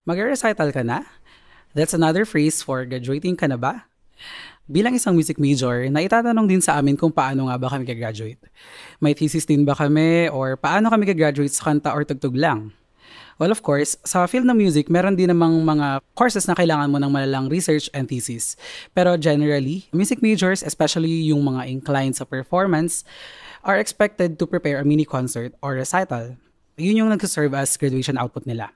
Mag-recital ka na? That's another phrase for graduating ka na ba? Bilang isang music major, naitatanong din sa amin kung paano nga ba kami gagraduate. May thesis din ba kami or paano kami gagraduate sa kanta or tugtog lang? Well, of course, sa field ng music, meron din namang mga courses na kailangan mo ng malalang research and thesis. Pero generally, music majors, especially yung mga inclined sa performance, are expected to prepare a mini concert or recital. Yun yung nagsaserve as graduation output nila.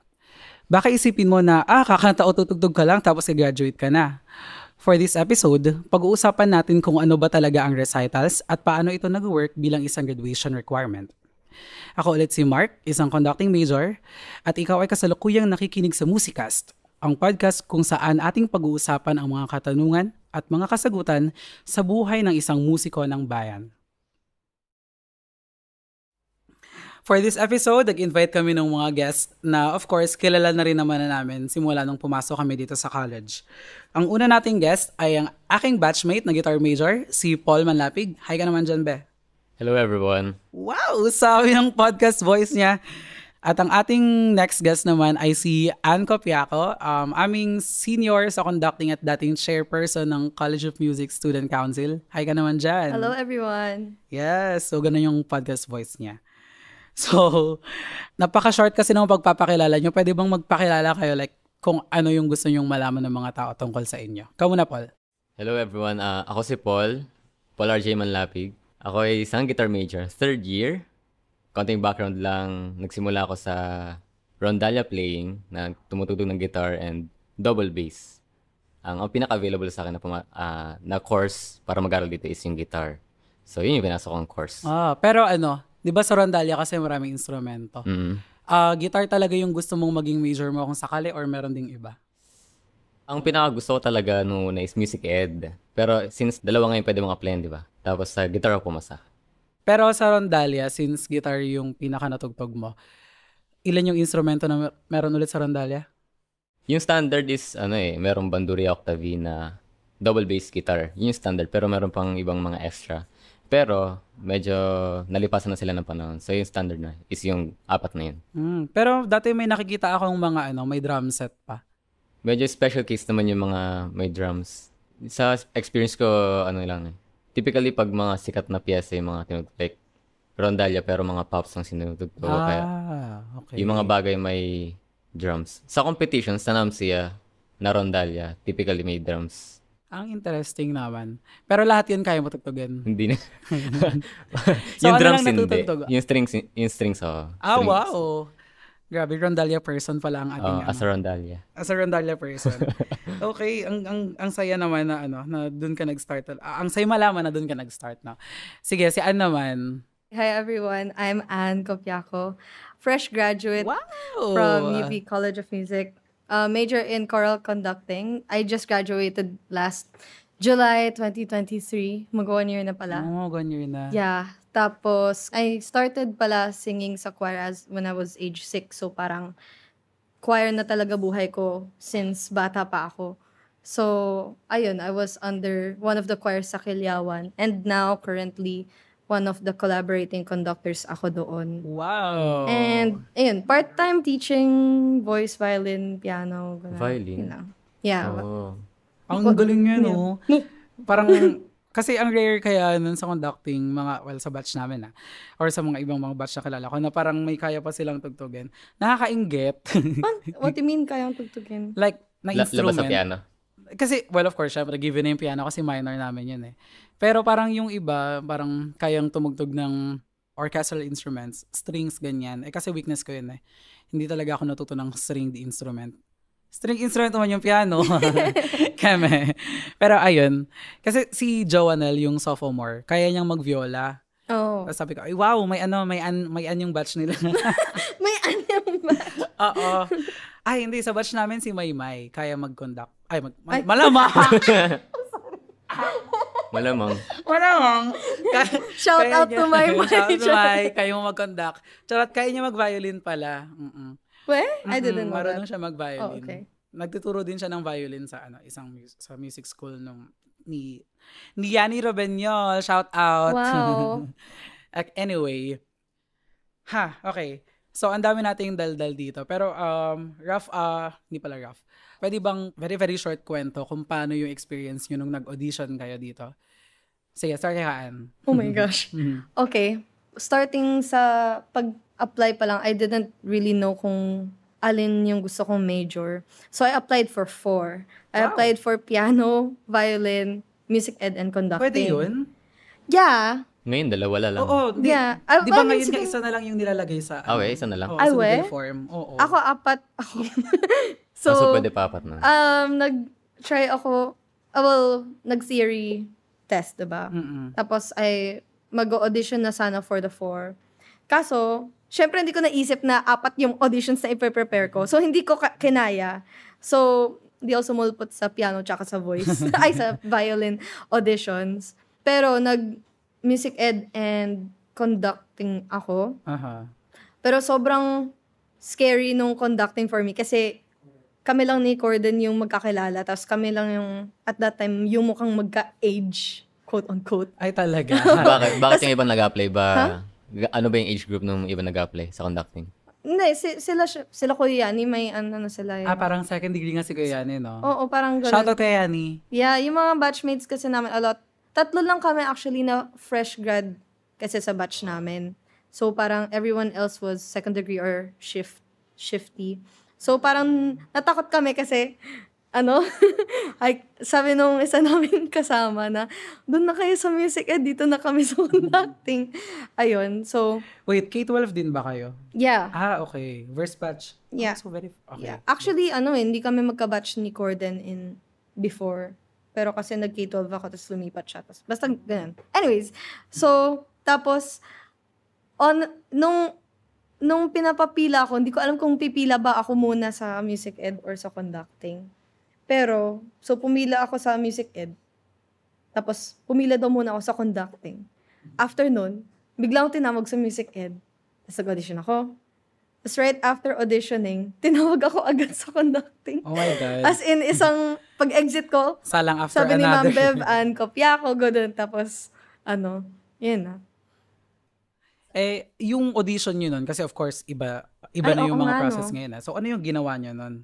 Baka isipin mo na, kakanta o tutugtog ka lang tapos i-graduate ka na. For this episode, pag-uusapan natin kung ano ba talaga ang recitals at paano ito nag-work bilang isang graduation requirement. Ako ulit si Mark, isang conducting major, at ikaw ay kasalukuyang nakikinig sa Musicast, ang podcast kung saan ating pag-uusapan ang mga katanungan at mga kasagutan sa buhay ng isang musiko ng bayan. For this episode, nag-invite kami ng mga guests na of course kilala na rin naman na namin simula nung pumasok kami dito sa college. Ang una nating guest ay ang aking batchmate na guitar major, si Paul Manlapig. Hi ka naman dyan, be. Hello everyone. Wow! Sabi ng podcast voice niya. At ang ating next guest naman ay si Ann Copiaco, aming senior sa conducting at dating chairperson ng College of Music Student Council. Hi ka naman dyan. Hello everyone. Yes, so ganun yung podcast voice niya. So, napaka-short kasi ng pagpapakilala nyo. Pwede bang magpakilala kayo like kung ano yung gusto nyong malaman ng mga tao tungkol sa inyo? Ikaw muna, Paul. Hello everyone. Ako si Paul RJ Manlapig. Ako ay isang guitar major, third year. Konting background lang, nagsimula ako sa rondalia playing, na tumutugtog ng guitar and double bass. Ang pinaka-available sa akin na course para mag-aral dito is yung guitar. So, yun yung pinasok kong course. Pero di ba sa rondalia kasi maraming instrumento? Guitar talaga yung gusto mong maging major mo kung sakali or meron ding iba? Ang pinaka-gusto ko talaga noon is music ed. Pero since dalawa ngayon pwede mong applyan, di ba? Tapos sa guitar ako pumasa. Pero sa rondalia, since guitar yung pinaka-natugtog mo, ilan yung instrumento na meron ulit sa rondalia? Yung standard is, merong bandurria octave na double bass guitar. Yun yung standard, pero meron pang ibang mga extra. Pero, medyo nalipasan na sila ng panahon. So, yung standard na is yung apat na yun. Pero dati may nakikita akong mga, may drum set pa. Medyo special case naman yung mga may drums. Sa experience ko, typically, pag mga sikat na piyesa, yung mga tinutugtog, like rondalia, pero mga pops ang sinutugtog. Kaya, okay. Yung mga bagay may drums. Sa competition, sa NAMSIA, na rondalia, typically may drums. Ang interesting naman. Pero lahat yun kaya mo tugtugin? Hindi na. So, yung ano drums lang hindi. natutugtog? Yung strings, strings. Wow. Grabe, rondalia person pala ang ating as a rondalia. As a rondalia person. Okay, ang saya naman na na doon ka nag-start. Ang saya malaman na doon ka nag-start na. Sige, si Ann naman. Hi everyone, I'm Ann Copiaco, fresh graduate Wow! from UP College of Music, major in choral conducting. I just graduated last July 2023. Mag-1 year na pala. 1 year na. Yeah. Tapos, I started pala singing sa choir when I was age 6. So, parang choir na talaga buhay ko since bata pa ako. So, ayun, I was under one of the choirs sa Kilyawan. And now, currently, one of the collaborating conductors ako doon. Wow! And, ayun, part-time teaching voice, violin, piano. Ganun, Violin? Yeah. Oh. Ang galing yan, no? Parang, kasi ang rare kaya nun sa conducting, sa batch namin or sa mga ibang mga batch na kilala ko, na parang may kaya pa silang tugtugin. Nakakainggit. What do you mean kayang tugtugin? Like, na instrument. Labas sa piano? Kasi, well, of course, syempre, given na yung piano kasi minor namin yun Pero parang yung iba, parang kayang tumugtog ng orchestral instruments, strings, ganyan. Kasi weakness ko yun Hindi talaga ako natuto ng stringed instrument. String instrument naman yung piano. Keme. Pero ayun. Kasi si Joanel, yung sophomore, kaya niyang mag-viola. Oh. Tapos sabi ko, ay wow, may yung batch nila. May yung batch? Oo. Ay, hindi. Sa batch namin si Maymay, kaya mag-conduct. Malamang! Malamang. Shout out to Maymay. Shout out to May, kaya mo mag-conduct. Charot, kaya niya mag-violin pala. I didn't know marunong that. siya mag-violin. Oh, okay. Nagtuturo din siya ng violin sa sa music school ni Yani Robenyol. Shout out. Wow. Anyway. Okay. So, ang dami nating daldal dito. Pero, Raf, hindi pala Raf. Pwede bang very, very short kwento kung paano yung experience nyo nung nag-audition kayo dito? Sige, start kay Haan. Oh my gosh. Okay. Starting sa pag-apply pa lang, I didn't really know kung alin yung gusto kong major. So, I applied for 4. I applied for piano, violin, music ed, and conducting. Pwede yun? Yeah. Ngayon, dalawa lang. Oo. Yeah. Di ba Well, ngayon siguro- nga isa na lang yung nilalagay sa... Okay, isa na lang. Oo, Ay, sa we? Google form. Oo. Ako, 4. Ako. So, pwede pa 4 na. Nag-try ako, well, nag-theory test, diba? Mm-mm. Tapos, mag-audition na sana for the 4. Kaso, syempre hindi ko naisip na 4 yung auditions na i-prepare ko. So, hindi ko kinaya. So, hindi ako sumulpot sa piano tsaka sa voice. Ay, sa violin auditions. Pero, nag-music ed and conducting ako. Aha. Pero sobrang scary nung conducting for me kasi kami lang ni Corden yung magkakilala. Tapos kami lang yung, at that time, yung mukhang magka-age, quote-unquote. Ay, talaga. Bakit yung iba nag-apply ba? Ano ba yung age group ng iba nag-apply sa conducting? Hindi, sila Kuya Yani, may ano na sila yun. Parang second degree nga si Kuya Yani, no? Oo, parang ganun. Shoutout kay Yani. Yeah, yung mga batchmates kasi namin, a lot. 3 lang kami actually na fresh grad kasi sa batch namin. So, parang everyone else was second degree or shifty. So, parang natakot kami kasi, ay, sabi nung isa namin kasama na, doon na kayo sa music dito na kami sa conducting. Ayun, so, Wait, K-12 din ba kayo? yeah. Okay. Verse batch. Yeah. So very... Okay. Yeah. Actually, hindi kami magka-batch ni Corden before. Pero kasi nag-K-12 ako, tapos lumipat siya. Tapos, basta ganun. Anyways, so, tapos, nung pinapapila ako, hindi ko alam kung pipila ba ako muna sa music ed or sa conducting. Pero, so pumila ako sa music ed. Tapos, pumila daw muna ako sa conducting. After nun, biglang akong tinawag sa music ed. Tapos nag-audition ako. Tapos right after auditioning, tinawag ako agad sa conducting. Oh my God. As in, isang pag-exit ko, Salang after sabi ni Ma'am another. Bev, kopya ko, ganun. Tapos, yun na. Yung audition nyo nun, kasi of course, iba Ay, na yung oo mga nga, process no? ngayon. So, ano yung ginawa nyo nun?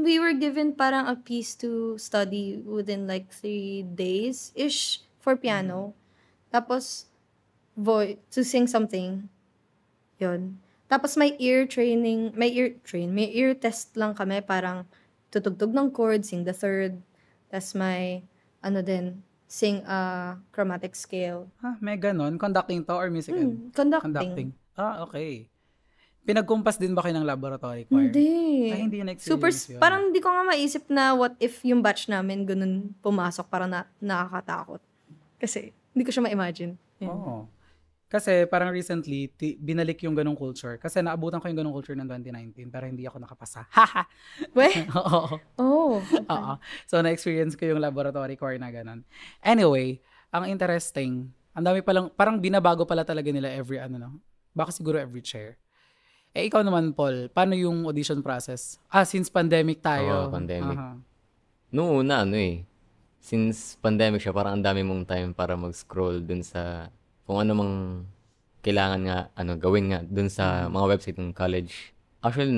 We were given parang a piece to study within like 3 days-ish for piano. Tapos, to sing something. Yun. Tapos may ear test lang kami, parang tutugtog ng chord, sing the third. Tapos may, sing a chromatic scale. May ganon? Conducting to or music ed? Conducting. Okay. Pinagkumpas din ba kayo ng laboratory choir? Hindi. Hindi yun experience yun. Parang hindi ko nga maisip na what if yung batch namin ganun pumasok, parang nakakatakot. Kasi hindi ko siya ma-imagine. Yeah. Oo. Kasi parang recently, binalik yung ganong culture. Kasi naabutan ko yung ganong culture ng 2019, pero hindi ako nakapasa. Haha! Weh? Oo. Oh. Oo. So, na-experience ko yung laboratory choir na ganon. Anyway, ang interesting, ang dami palang, parang binabago pala talaga nila every baka siguro every chair. Ikaw naman, Paul, paano yung audition process? Since pandemic tayo. Pandemic. Aha. Noong una, since pandemic siya, parang ang dami mong time para mag-scroll dun sa kung ano mang kailangan nga, gawin nga dun sa mga website ng college. Actually,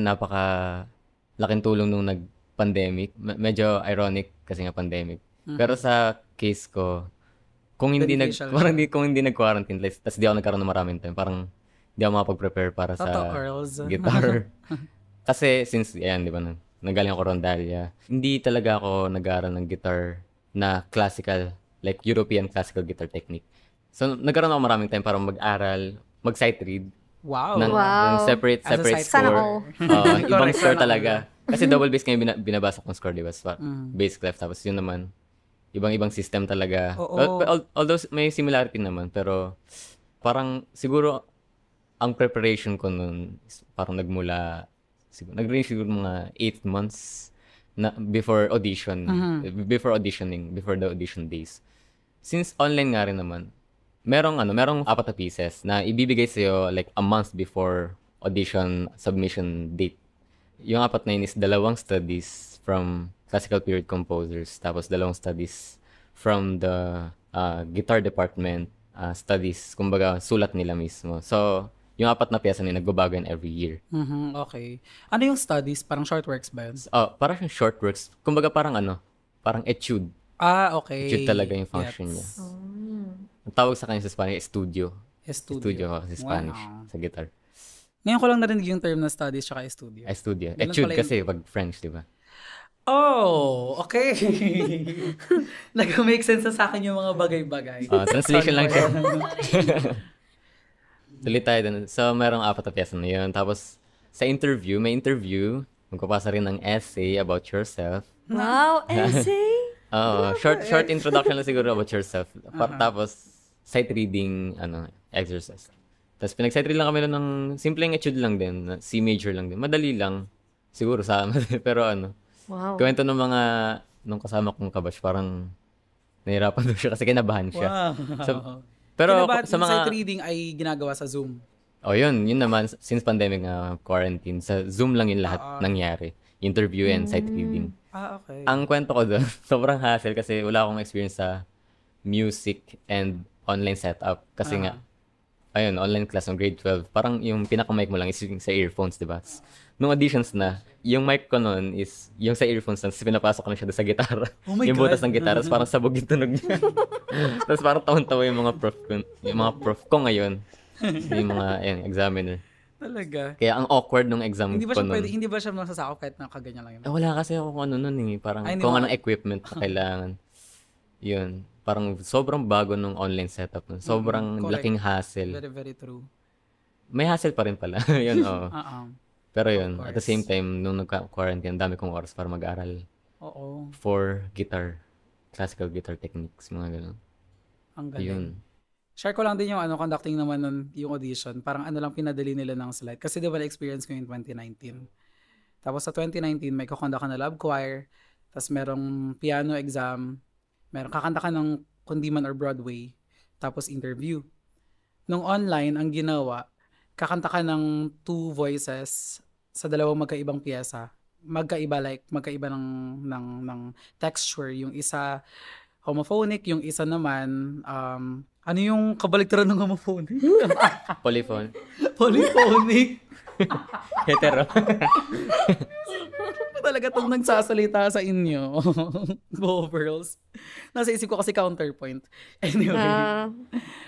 laking tulong nung nag-pandemic. Medyo ironic kasi nga pandemic. Pero sa case ko, kung hindi nag-quarantine, tapos di ako nagkaroon ng maraming time, parang di ako makapag-prepare para sa guitar. Kasi since, di ba, nagaling ako Rondalia, hindi talaga ako nag-aaral ng guitar na classical, like European classical guitar technique. So, nagkaroon ako maraming time para mag-aral, mag-sight read. Wow. Ng separate As a sight score. Ibang score talaga. Kasi double bass ngayon binabasa kong score, di ba? Bass clef, tapos yun naman. Ibang system talaga. Although may similarity naman, pero parang siguro ang preparation ko nun parang nag-range siguro mga 8 months na before auditioning, before the audition days. Since online nga rin naman, merong 4 na pieces na ibibigay sa'yo like a month before audition submission date. Yung 4 na yun is 2 studies from classical period composers, tapos 2 studies from the guitar department, studies, kumbaga sulat nila mismo. So, yung 4 na piyesa na nagbabago yan every year. Okay. Ano yung studies? Parang short works ba yun? Parang yung short works. Kumbaga parang parang etude. Okay. Etude talaga yung function niya. Ang tawag sa kanya sa Spanish, studio. Studio kasi Spanish sa guitar. Ngayon ko lang narinig yung term na studies tsaka studio. Studio. Ganun Etude pala kasi pag French, di ba? Oh, okay. Nag-make sense na sa akin yung mga bagay-bagay. Translation lang siya. Tuloy tayo dun. So, merong 4 na piyesa na yun. Tapos, sa interview, may interview. Magpapasa rin ng essay about yourself. Wow, essay? Short introduction lang siguro about yourself. Tapos, sight reading, exercise. Tapos, pinag-sight read lang kami ng simpleng etude lang din. C major lang din. Madali lang. Siguro sa pero Wow. kwento ng mga, nung kasama kong kabash, parang nahirapan daw siya kasi kinabahan siya. Wow. Pero Kinabahan, sa yung mga... sight reading ay ginagawa sa Zoom. Yun naman, since pandemic quarantine, sa Zoom lang yung lahat nangyari. Interview and sight reading. Okay. Ang kwento ko doon, sobrang hassle kasi wala akong experience sa music and online setup. Kasi nga, online class ng grade 12, parang yung pinaka-mic mo lang is yung sa earphones, di ba? Nung auditions na, yung mic ko noon is yung sa earphones na, pinapasok ko na siya doon sa gitara. Oh my yung God. butas ng gitara, tapos parang sabog yung tunog niya. Tapos parang taon-tawa yung mga prof ko ngayon. Yung mga examiner. Talaga. Kaya ang awkward nung exam Hindi ba ko siya pwede, noon. hindi ba siya masasakop kahit nakaganyan lang yun? Wala kasi ako kung ano nun parang Ay, hindi kung mo- anong equipment na kailangan. Yun. Parang sobrang bago nung online setup nun. Sobrang correct. laking hassle. Very, very true. May hassle pa rin pala. Yun, oo. Pero yun, Of at the course. same time, nung nagka-quarantine, dami kong oras para mag-aral Oo. for guitar, classical guitar techniques, mga ganun. Ang galing. Yun. Share ko lang din yung conducting naman nun, yung audition. Parang lang pinadali nila ng slide. Kasi di ba na-experience ko yung 2019. Tapos sa 2019, may kukonda ka na love choir. Tapos merong piano exam. Kakanta ka ng Kundiman or Broadway. Tapos interview. Nung online, ang ginawa, kakanta ka ng 2 voices sa 2 magkaibang piyesa. Magkaiba ng texture. Yung isa homophonic, yung isa naman ano yung kabaliktaran ng homophonic? Polyphone. Polyphonic. Hetero. Talaga itong nagsasalita sa inyo. Go girls. Nasa isip ko kasi counterpoint. Anyway.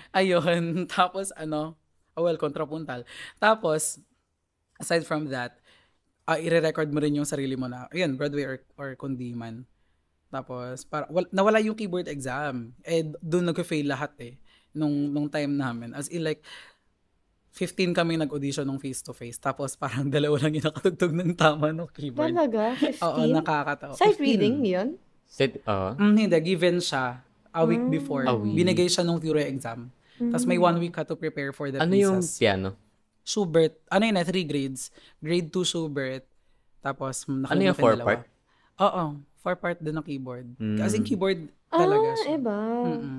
Ayun. Tapos contrapuntal. Tapos, aside from that, i-record mo rin yung sarili mo na, Broadway or Kundiman. Tapos, nawala yung keyboard exam. Doon nag-fail lahat nung time namin. As in 15 kami nag-audition nung face-to-face. Tapos parang 2 lang yung nakatugtog ng tama ng keyboard. Talaga? 15? Oo, nakakatawa. Sight 15. reading yun? Hindi, given siya a week before. A week. Binigay siya nung theory exam. Tapos may 1 week ka to prepare for the Ano yung pieces. piano? Schubert. 3 grades. Grade 2 Schubert. Tapos Ano yung 4-part? Oo. 4-part din ng keyboard. Kasi keyboard talaga siya. Iba.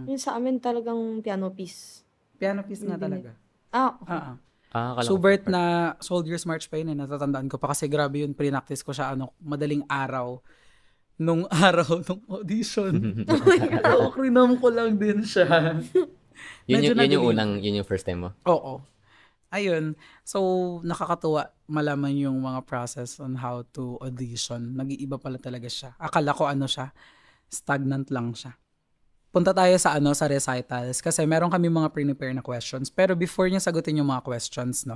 Yung sa amin talagang piano piece. Piano piece nga talaga. Okay. Akala ko Schubert 4-part. na Soldiers March pa yun natatandaan ko pa kasi grabe yun, pre-practice ko siya madaling araw. Nung araw, nung audition. Krinom ko lang din siya. Medyo Yun yung first time mo? Oo. Ayun. So, nakakatuwa malaman yung mga process on how to audition. Nag-iiba pala talaga siya. Akala ko siya, stagnant lang siya. Punta tayo sa sa recitals kasi meron kami mga pre-prepare na questions. Pero before niyo sagutin yung mga questions,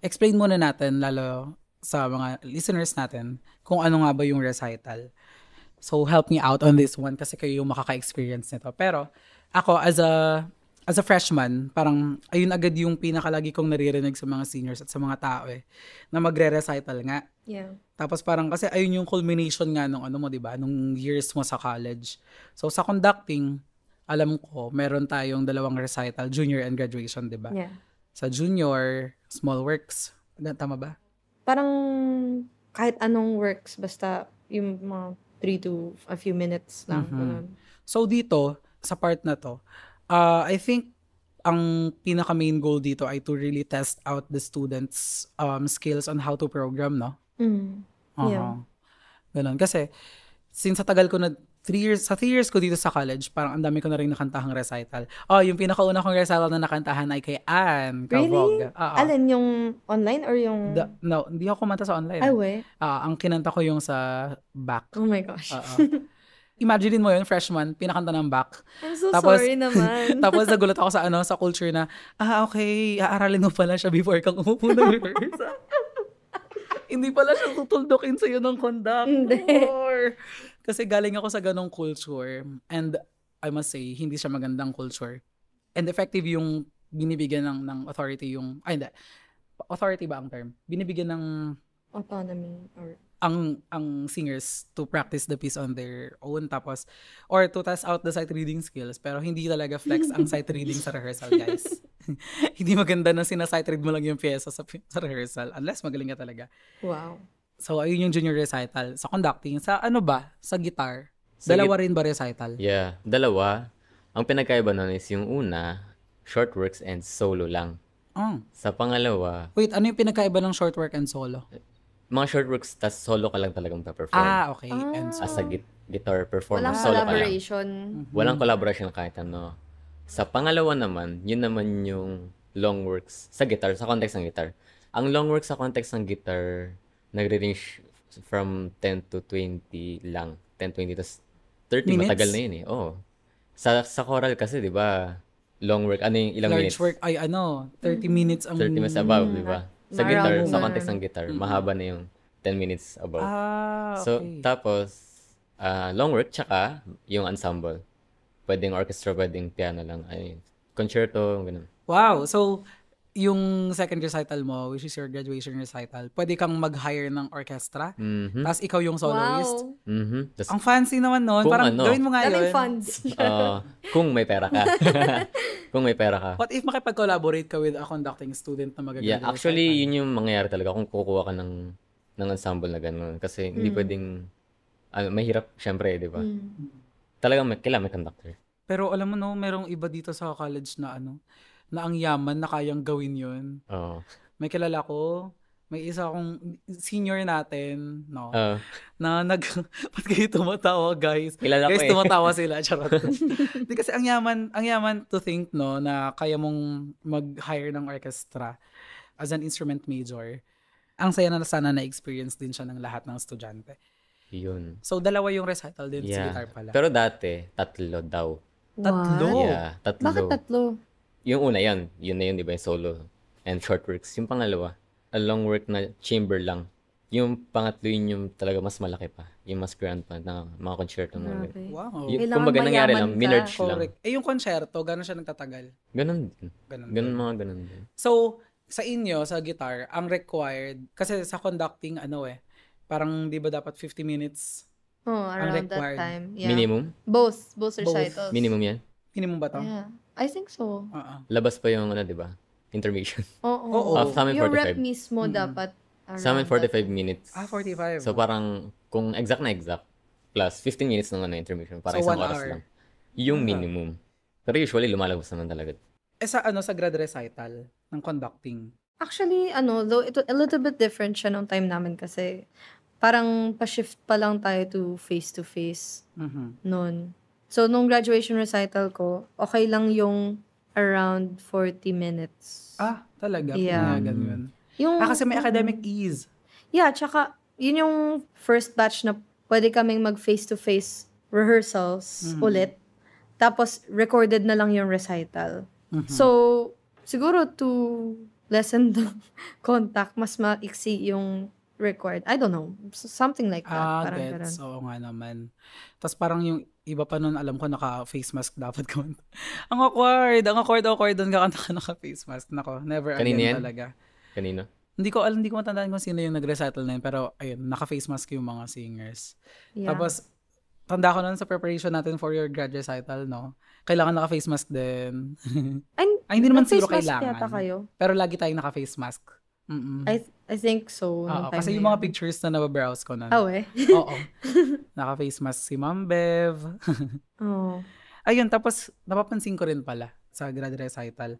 explain muna natin lalo sa mga listeners natin kung ano nga ba yung recital. So, help me out on this one kasi kayo yung makaka-experience nito. Pero, ako as a freshman, parang ayun agad yung pinakalagi kong naririnig sa mga seniors at sa mga tao na magre-recital nga. Yeah. Tapos parang kasi ayun yung culmination nga nung mo, 'di ba? Nung years mo sa college. So sa conducting, alam ko, meron tayong 2 recital, junior and graduation, 'di ba? Yeah. Sa junior, small works. Tama ba? Parang kahit anong works, basta yung mga 3 to a few minutes lang. Ganun. So dito, sa part na to, I think ang pinaka main goal dito ay to really test out the students' skills on how to program, no? Yeah. Ganun. Kasi, since sa tagal ko na Sa 3 years ko dito sa college, parang ang dami ko na rin nakantahang recital. Yung pinakauna kong recital na nakantahan ay kay Anne Really? Cavog. Oo. Alin, yung online or yung... No, hindi ako kumanta sa online. Ay, we. Ang kinanta ko yung sa back. Oh my gosh. Imagine mo yun, freshman, pinakanta ng back. I'm so Tapos- sorry naman. Tapos nagulat ako sa culture na, okay, aaralin mo pala siya before kang umupo ng rehearsal. Hindi pala siya tutuldukin sa'yo ng conductor. Kasi galing ako sa ganong culture. And I must say, hindi siya magandang culture. And effective yung binibigyan ng authority yung, hindi. Authority ba ang term? Binibigyan ng Autonomy or... ang singers to practice the piece on their own tapos or to test out the sight reading skills pero hindi talaga flex ang sight reading sa rehearsal, guys. Hindi maganda na sinasight read mo lang yung pyesa sa rehearsal unless magaling ka talaga. Wow. So ayun yung junior recital. Sa conducting, sa ano ba? Sa guitar. Sa Dalawa rin ba recital? Yeah, dalawa. Ang pinagkaiba nun is yung una, short works and solo lang. Sa pangalawa, Wait, ano yung pinagkaiba ng short work and solo? mga short works, tas solo ka lang talagang pa-perform. Okay. And As a guitar performer, Walang solo ka lang. collaboration. Walang collaboration kahit ano. Sa pangalawa naman, yun naman yung long works sa guitar, sa context ng guitar. Ang long works sa context ng guitar, nagre-range from 10 to 20 lang. 10, 20, tas 30, Minutes? matagal na yun eh. Oo. Sa choral kasi, di ba, long work, ano yung ilang large minutes? work ay 30 minutes ang 30 minutes above, di ba? Sa Marami guitar, sa na. context ng guitar, mahaba na yung 10 minutes above. So, okay. tapos, long work, tsaka yung ensemble. Pwedeng orchestra, pwedeng piano lang. Ay, concerto, ganun. Wow. So, yung second recital mo, which is your graduation recital, pwede kang mag-hire ng orchestra, Mhm. tapos ikaw yung soloist. Wow. Mhm. Tas, Ang fancy naman nun. Kung Parang ano. gawin mo nga Daming yun. funds. kung may pera ka. Kung may pera ka. What if makipag-collaborate ka with a conducting student na Yeah, magagraduate? actually, yun yung mangyayari talaga kung kukuha ka ng ensemble na gano'n. Kasi hindi pwedeng, mahirap, syempre, di ba? Talagang kailangan may conductor. Pero alam mo no, merong iba dito sa college na na ang yaman na kayang gawin yun. Oo. May kilala ko, may isa akong senior natin, no, Ah, na ba't kayo tumatawa, guys? Kilala ko Guys, eh. tumatawa sila, charot. Di kasi ang yaman to think, no, na kaya mong mag-hire ng orchestra as an instrument major. Ang saya na sana na-experience din siya ng lahat ng estudyante. yun. So, dalawa yung recital din sa Yeah. guitar pala. Pero dati, 3 daw. Tatlo? What? Yeah, 3. Bakit tatlo? Yung una yan. Yun na yun, di ba? Yung solo. And short works. Yung pangalawa, a long work na chamber lang. Yung pangatlo yun yung talaga mas malaki pa. Yung mas grand pa na mga concerto mo. Okay. Wow. Kailangan Kumbaga nangyari mayaman lang, ka. minerge lang. Correct. Yung concerto, gano'n siya nagtatagal? Ganun din. Ganun. Ganun mga ganun din. So, sa inyo, sa guitar, ang required, kasi sa conducting, parang di ba dapat 50 minutes? Oh, Ang around that required. time. Yeah. Minimum? Both recitals. Minimum yan. Minimum ba to? Yeah. I think so. Oo. Labas pa yung di ba? Intermission. Oo. Oo. Sa amin, Yung rep 45. mismo dapat Sa amin, around 45 minutes. 45. So, parang, kung exact na exact, plus 15 minutes ng intermission, para So, isang 1 oras hour. lang. Yung minimum. Pero usually, lumalabas naman talaga. Sa grad recital ng conducting. Actually, though it a little bit different siya nung time namin kasi parang pa-shift pa lang tayo to face-to-face Mhm. noon. So, nung graduation recital ko, okay lang yung around 40 minutes. Talaga? Yeah. Pinayagan yun. Yung, Kasi may academic ease. Yeah, tsaka, yun yung first batch na pwede kaming mag face-to-face rehearsals ulit. Tapos, recorded na lang yung recital. So, siguro to lessen the contact, mas maiksi yung record. I don't know. Something like that. Parang ganun. Gets. Oo nga naman. Tapos parang yung iba pa nun, alam ko, naka-face mask dapat ka. Ang awkward doon kakanta ka naka-face mask. Nako, never Kanina again yan? talaga. Kanino? Hindi ko matandaan kung sino yung nag-recital na yun, pero ayun, naka-face mask yung mga singers. Yeah. Tapos, tanda ko nun sa preparation natin for your grad recital, no? Kailangan naka-face mask din. Ay, hindi naman siguro nag-face mask kailangan. yata kayo? Pero lagi tayong naka-face mask. Mm-mm. I think so. Oo, nung time kasi na yung yun. mga pictures na nababrowse ko nun. Oh, eh. Oo. Naka-face mask si Ma'am Bev. Oh. Ayun, tapos napapansin ko rin pala sa grad recital.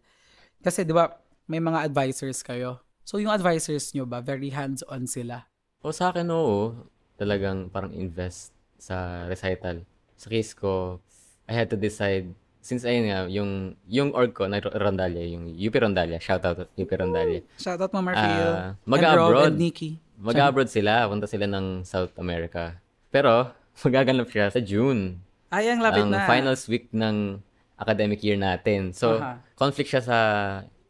Kasi 'di ba, may mga advisors kayo. So yung advisors nyo ba, very hands-on sila? O sa akin, oo. Talagang parang invest sa recital. Sa case ko, I had to decide, since ayun nga, yung org ko na Rondalia, yung UP Rondalia, shoutout UP Rondalia. Shoutout mo, Marfil. Mag-abroad. And Nikki. Mag-abroad sila, punta sila ng South America. Pero, magaganap siya sa June. Ay, ang lapit Ang na. finals week ng academic year natin. So, conflict siya sa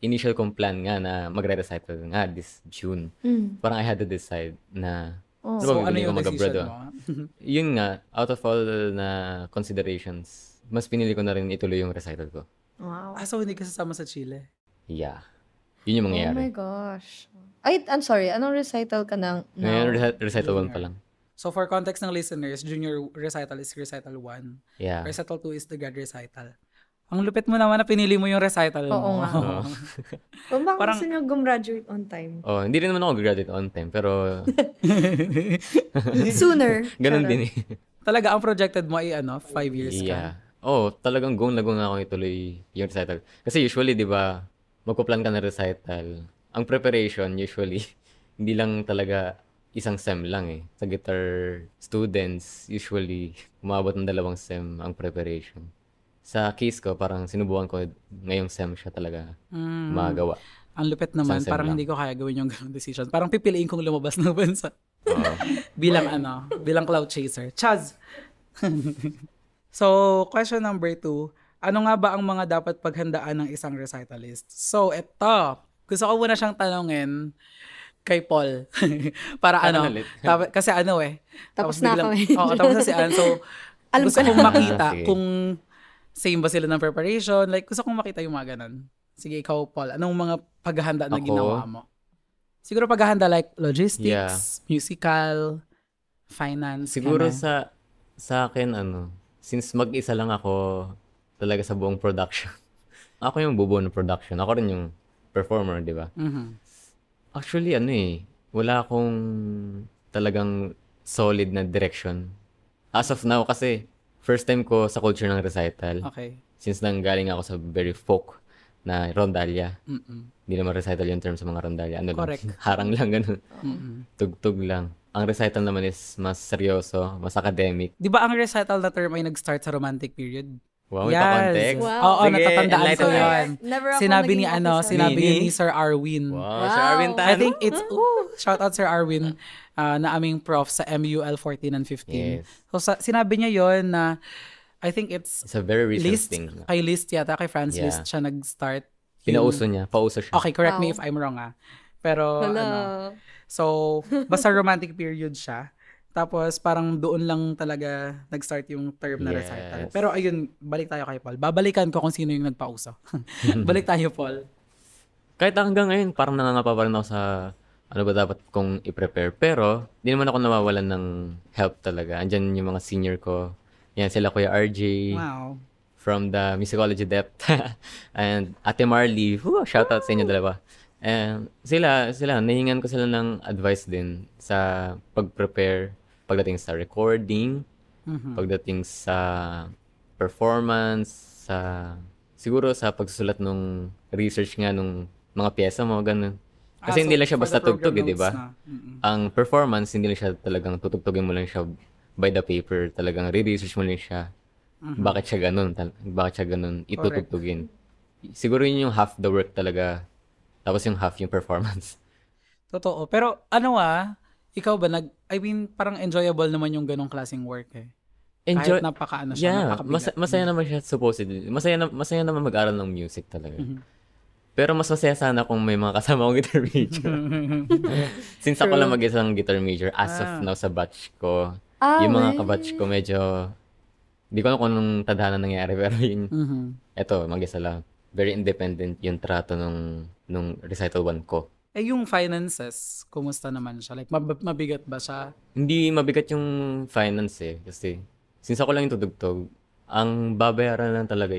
initial kong plan nga na magre-recital nga this June. Parang I had to decide na So, ano yung mag-abroad, decision mo? Yun nga, out of all na considerations, mas pinili ko na rin ituloy yung recital ko. Wow. So hindi ka sasama sa Chile? Yeah. Yun yung Oh mangyayari. my gosh. Ay, I'm sorry. Anong recital ka na? Ngayon, recital 1 pa lang. So for context ng listeners, junior recital is recital 1. Yeah. Recital 2 is the grad recital. Ang lupit mo naman na pinili mo yung recital mo. Oo nga. Kung bakit Parang- gusto nyo gumraduate on time? Oh, hindi rin naman ako graduate on time, pero Sooner. ganun Charot. din eh. Talaga, ang projected mo ay 5 years ka. Yeah. Oh, talagang go na ako ituloy yung recital. Kasi usually, di ba, magpo-plan ka na recital. Ang preparation, usually, hindi lang talaga isang sem lang eh. Sa guitar students, usually, umabot ng 2 sem ang preparation. Sa case ko, parang sinubukan ko ngayong sem siya talaga magawa. Ang lupit naman, Isang sem parang lang. hindi ko kaya gawin yung ganung decision. Parang pipiliin kong lumabas ng bansa. Oo. bilang cloud chaser. Chaz! So, question number 2. Ano nga ba ang mga dapat paghandaan ng isang recitalist? So, eto. Gusto ko muna siyang tanongin kay Paul. Para Parang ulit. kasi Tapos na biglang- kami. Oo, tapos na si Ann. So, Alam gusto ko na. kong makita Sige. kung same ba sila ng preparation. Like, gusto kong makita yung mga ganun. Sige, ikaw, Paul. Anong mga paghahanda na Ako? ginawa mo? Siguro paghahanda like logistics, Yeah. musical, finance. Siguro ganun. sa akin, since mag-isa lang ako talaga sa buong production. Ako yung bubuo ng production. Ako rin yung performer, di ba? Mhm. Actually, wala akong talagang solid na direction. As of now, kasi first time ko sa culture ng recital. Okay. Since nanggaling ako sa very folk na rondalia. Mm-mm. Hindi naman recital yung term sa mga rondalia. Correct. Lang, harang lang, ganun. Mm-mm. Tugtog lang. Ang recital naman is mas seryoso, mas academic. Di ba ang recital na term ay nag-start sa romantic period? Wow, may pa-context. Wow. Oo, Sige, natatandaan ko enlighten me. yun. Never ako Sinabi ni naging officer. sinabi Nini? ni Sir Arwin. Wow, Sir Arwin Tano. I think it's, shout out Sir Arwin, na aming prof sa MUL 14 and 15. Yes. So, sinabi niya yon na, I think it's It's a very recent List, thing. kay List yata, kay Franz Yeah. List siya nag-start. Pinauso niya, pauso siya. Okay, correct me Wow. if I'm wrong Pero, Hello. so, basta romantic period siya. Tapos, parang doon lang talaga nag-start yung term na Yes. recital. Pero ayun, balik tayo kay Paul. Babalikan ko kung sino yung nagpauso. Balik tayo, Paul. Kahit hanggang ngayon, parang nangangapa pa rin ako sa ano ba dapat kong i-prepare. Pero, di naman ako nawawalan ng help talaga. Andyan yung mga senior ko. Yan, sila Kuya RJ. Wow. From the Musicology Depth. And Ate Marley. Shout out sa inyo dalawa. And sila, nahingan ko sila ng advice din sa pag-prepare pagdating sa recording, pagdating sa performance, siguro sa pagsusulat nung research nga nung mga pyesa mo, ganun. Kasi hindi lang siya basta tugtog, di ba? Ang performance, hindi lang siya talagang tutugtugin mo lang siya by the paper. Talagang re-research mo lang siya. Bakit siya ganun? Bakit siya ganun itutugtugin? Siguro yun yung half the work talaga. Tapos yung half yung performance. Totoo. Pero ikaw ba parang enjoyable naman yung ganong klaseng work Kahit napakaano siya, napakabigat. Masaya naman siya supposedly. Masaya naman mag-aral ng music talaga. Pero mas masaya sana kung may mga kasama akong guitar major. Since ako lang mag-isang guitar major as of now sa batch ko. Yung mga kabatch ko medyo di ko alam kung anong tadhana nangyari pero yun. Eto, mag-isa lang. Very independent yung trato nung recital 1 ko. Yung finances, kumusta naman siya? Like, mabigat ba siya? Hindi mabigat yung finance kasi since ako lang yung tutugtog, ang babayaran lang talaga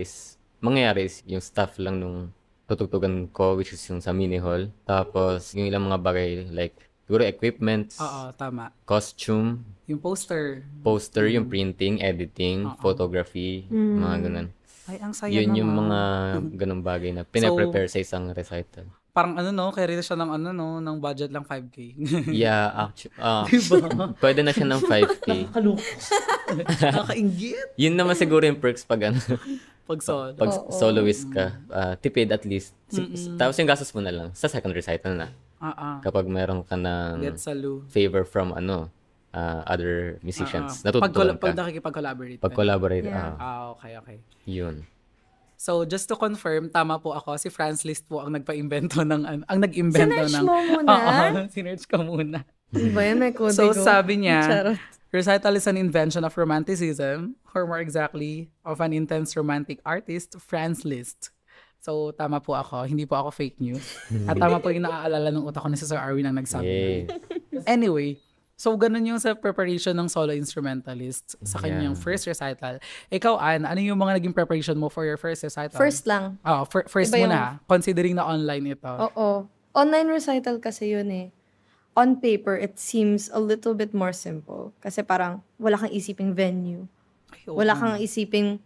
mangyayari is yung staff lang nung tutugtugan ko which is yung sa mini hall. Tapos yung ilang mga bagay like siguro equipment, Oo, tama. costume, Yung poster. yung printing, editing, photography, mga ganun. Ay, ang saya Yun naman. yung mga ganung bagay na pinaprepare sa isang recital. Parang carry na siya ng ng budget lang 5K. Yeah, actually, Diba? pwede na siya ng 5K. Nakakaingit. Yun naman siguro yung perks pag Pag solo. pag soloist ka. Tipid at least. Tapos yung gastos mo na lang sa second recital na. Kapag meron ka ng Get salu. favor from other musicians. Natutunan Pag ka. nakikipag-collaborate. Pag-collaborate. Yeah. Okay. Yun. So, just to confirm, tama po ako. Si Franz Liszt po ang nag-imbento ng... Ang nag-imbento ng... Sinerch mo muna? Sinerch ko muna. Diba yun? May kode So, ko. sabi niya, Charot. recital is an invention of romanticism, or more exactly, of an intense romantic artist, Franz Liszt. So, tama po ako. Hindi po ako fake news. At tama po yung naaalala ng utak ko na si Sir Arwin ang nagsabi. Yay. Anyway, so ganun yung sa preparation ng solo instrumentalist sa kanyang first recital. Ikaw, Ann, ano yung mga naging preparation mo for your first recital? First lang. First Iba muna, considering na online ito. Oo. Online recital kasi yun eh. On paper, it seems a little bit more simple. Kasi parang wala kang isiping venue. Ay, oo. Wala kang isiping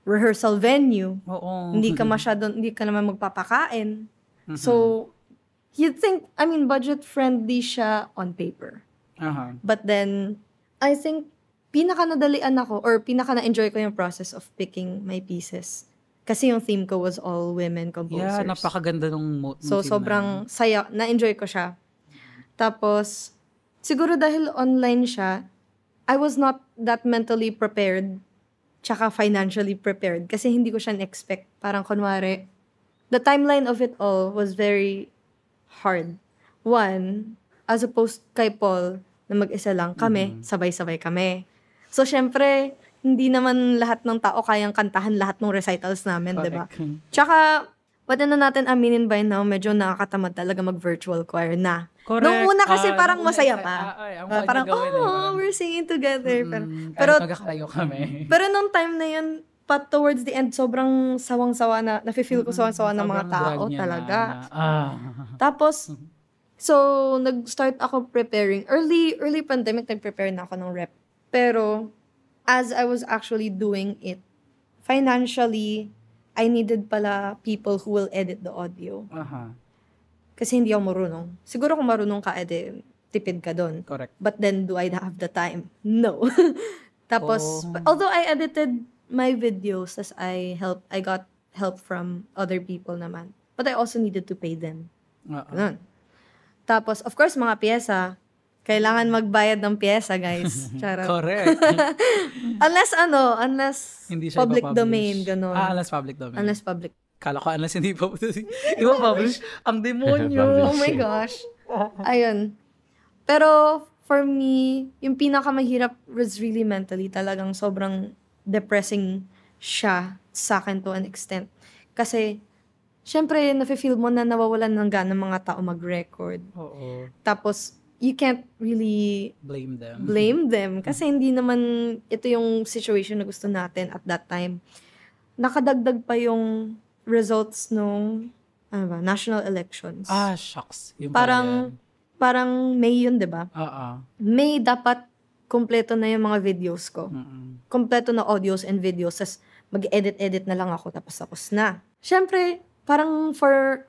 rehearsal venue. Oo. Hindi ka naman magpapakain. So, you'd think, budget-friendly siya on paper. Aha. But then, I think, pinaka-nadalian ako or pinaka-na-enjoy ko yung process of picking my pieces. Kasi yung theme ko was all women composers. Yeah, napakaganda nung So, theme sobrang saya. Na-enjoy ko siya. Tapos, siguro dahil online siya, I was not that mentally prepared tsaka financially prepared kasi hindi ko siya na-expect. Parang kunwari, the timeline of it all was very hard. One, as opposed kay Paul, na mag-isa lang kami, sabay-sabay kami. So, syempre, hindi naman lahat ng tao kayang kantahan lahat ng recitals namin, di ba? Correct. Tsaka, pwede na natin aminin by now, medyo nakakatamad talaga mag-virtual choir na. Correct. Nung una kasi parang nung una, masaya pa. ang Parang, pag-gawin eh, we're singing together. pero Pero, magkakalayo kami. pero nung time na yun, but towards the end, sobrang sawang-sawa na, nafe-feel ko sawang-sawa ng mga Sobrang drag tao niya talaga. na. Tapos, so, nag-start ako preparing. Early pandemic, nag-prepare na ako ng rep. Pero, as I was actually doing it, financially, I needed pala people who will edit the audio. Aha. Kasi hindi ako marunong. Siguro kung marunong ka, tipid ka doon. Correct. But then, do I have the time? No. Tapos, Oh. although I edited my videos, as I got help from other people naman. But I also needed to pay them. Ganun. Tapos, of course, mga piyesa, kailangan magbayad ng piyesa, guys. Charot. Correct. Unless Hindi siya public ipapublish. domain, gano'n. Unless public domain. Unless public. Kala ko unless hindi pa ipa-publish. Ang demonyo. Oh my gosh. Ayun. Pero, for me, yung pinakamahirap was really mentally. Talagang sobrang depressing siya sa akin to an extent. Kasi, syempre, nafe-feel mo na nawawalan ng gana ng mga tao mag-record. Oo. Tapos, you can't really Blame them. kasi hindi naman ito yung situation na gusto natin at that time. Nakadagdag pa yung results nung national elections. Shucks. Yung pala yan. Parang May yun, 'di ba? Oo. May dapat kompleto na yung mga videos ko. Kompleto na audios and videos. Tas mag-edit na lang ako tapos na. Syempre, parang for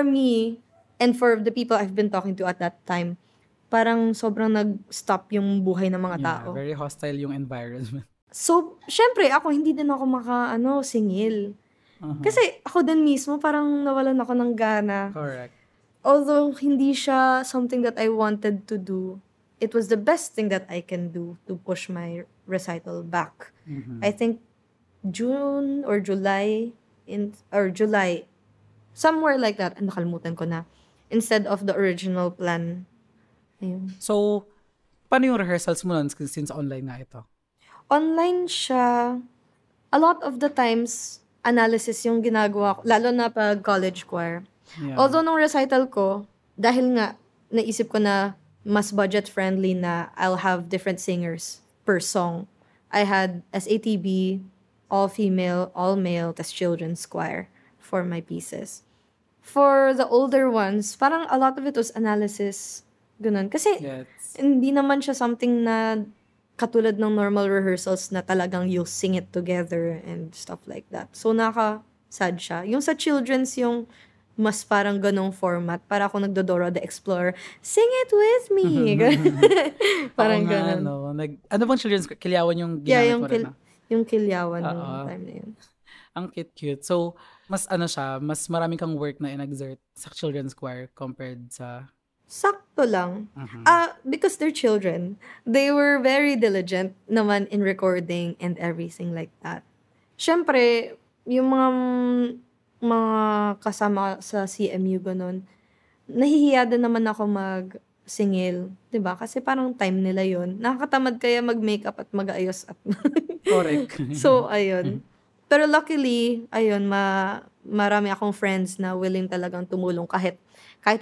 me and for the people I've been talking to at that time, parang sobrang nag-stop yung buhay ng mga tao. Very hostile yung environment. So, syempre, ako hindi din ako singil. Kasi ako din mismo, parang nawalan ako ng gana. Correct. Although, hindi siya something that I wanted to do, it was the best thing that I can do to push my recital back. I think June or July, somewhere like that, nakalimutan ko na, instead of the original plan. Ayun. So, paano yung rehearsals mo nun since online nga ito? Online siya, a lot of the times, analysis yung ginagawa ko, lalo na pag college choir. Yeah. Although nung recital ko, dahil nga, naisip ko na mas budget-friendly na I'll have different singers per song. I had SATB, all-female, all-male, tas children's choir for my pieces. For the older ones, parang a lot of it was analysis. Ganun. Kasi, hindi naman siya something na katulad ng normal rehearsals na talagang you'll sing it together and stuff like that. So, naka-sad siya. Yung sa children's, yung mas parang ganong format. Para ako nagdodora the Explorer. Sing it with me! Parang Oo nga, ganon. no? Ano bang children's Kilyawan yung Yeah, ginamit mo rin, no? yung kilyawan Oo. nung time na yun. Ang cute-cute. So, mas mas marami kang work na in-exert sa children's choir compared sa... Sakto lang. Mhm. Because they're children, they were very diligent naman in recording and everything like that. Siyempre, yung mga kasama sa CMU ganun, nahihiya din naman ako mag-singil. 'Di ba? Kasi parang time nila yon. Nakakatamad kaya mag-makeup at mag-ayos at Correct. so, ayun. Pero luckily, ayun, marami akong friends na willing talagang tumulong kahit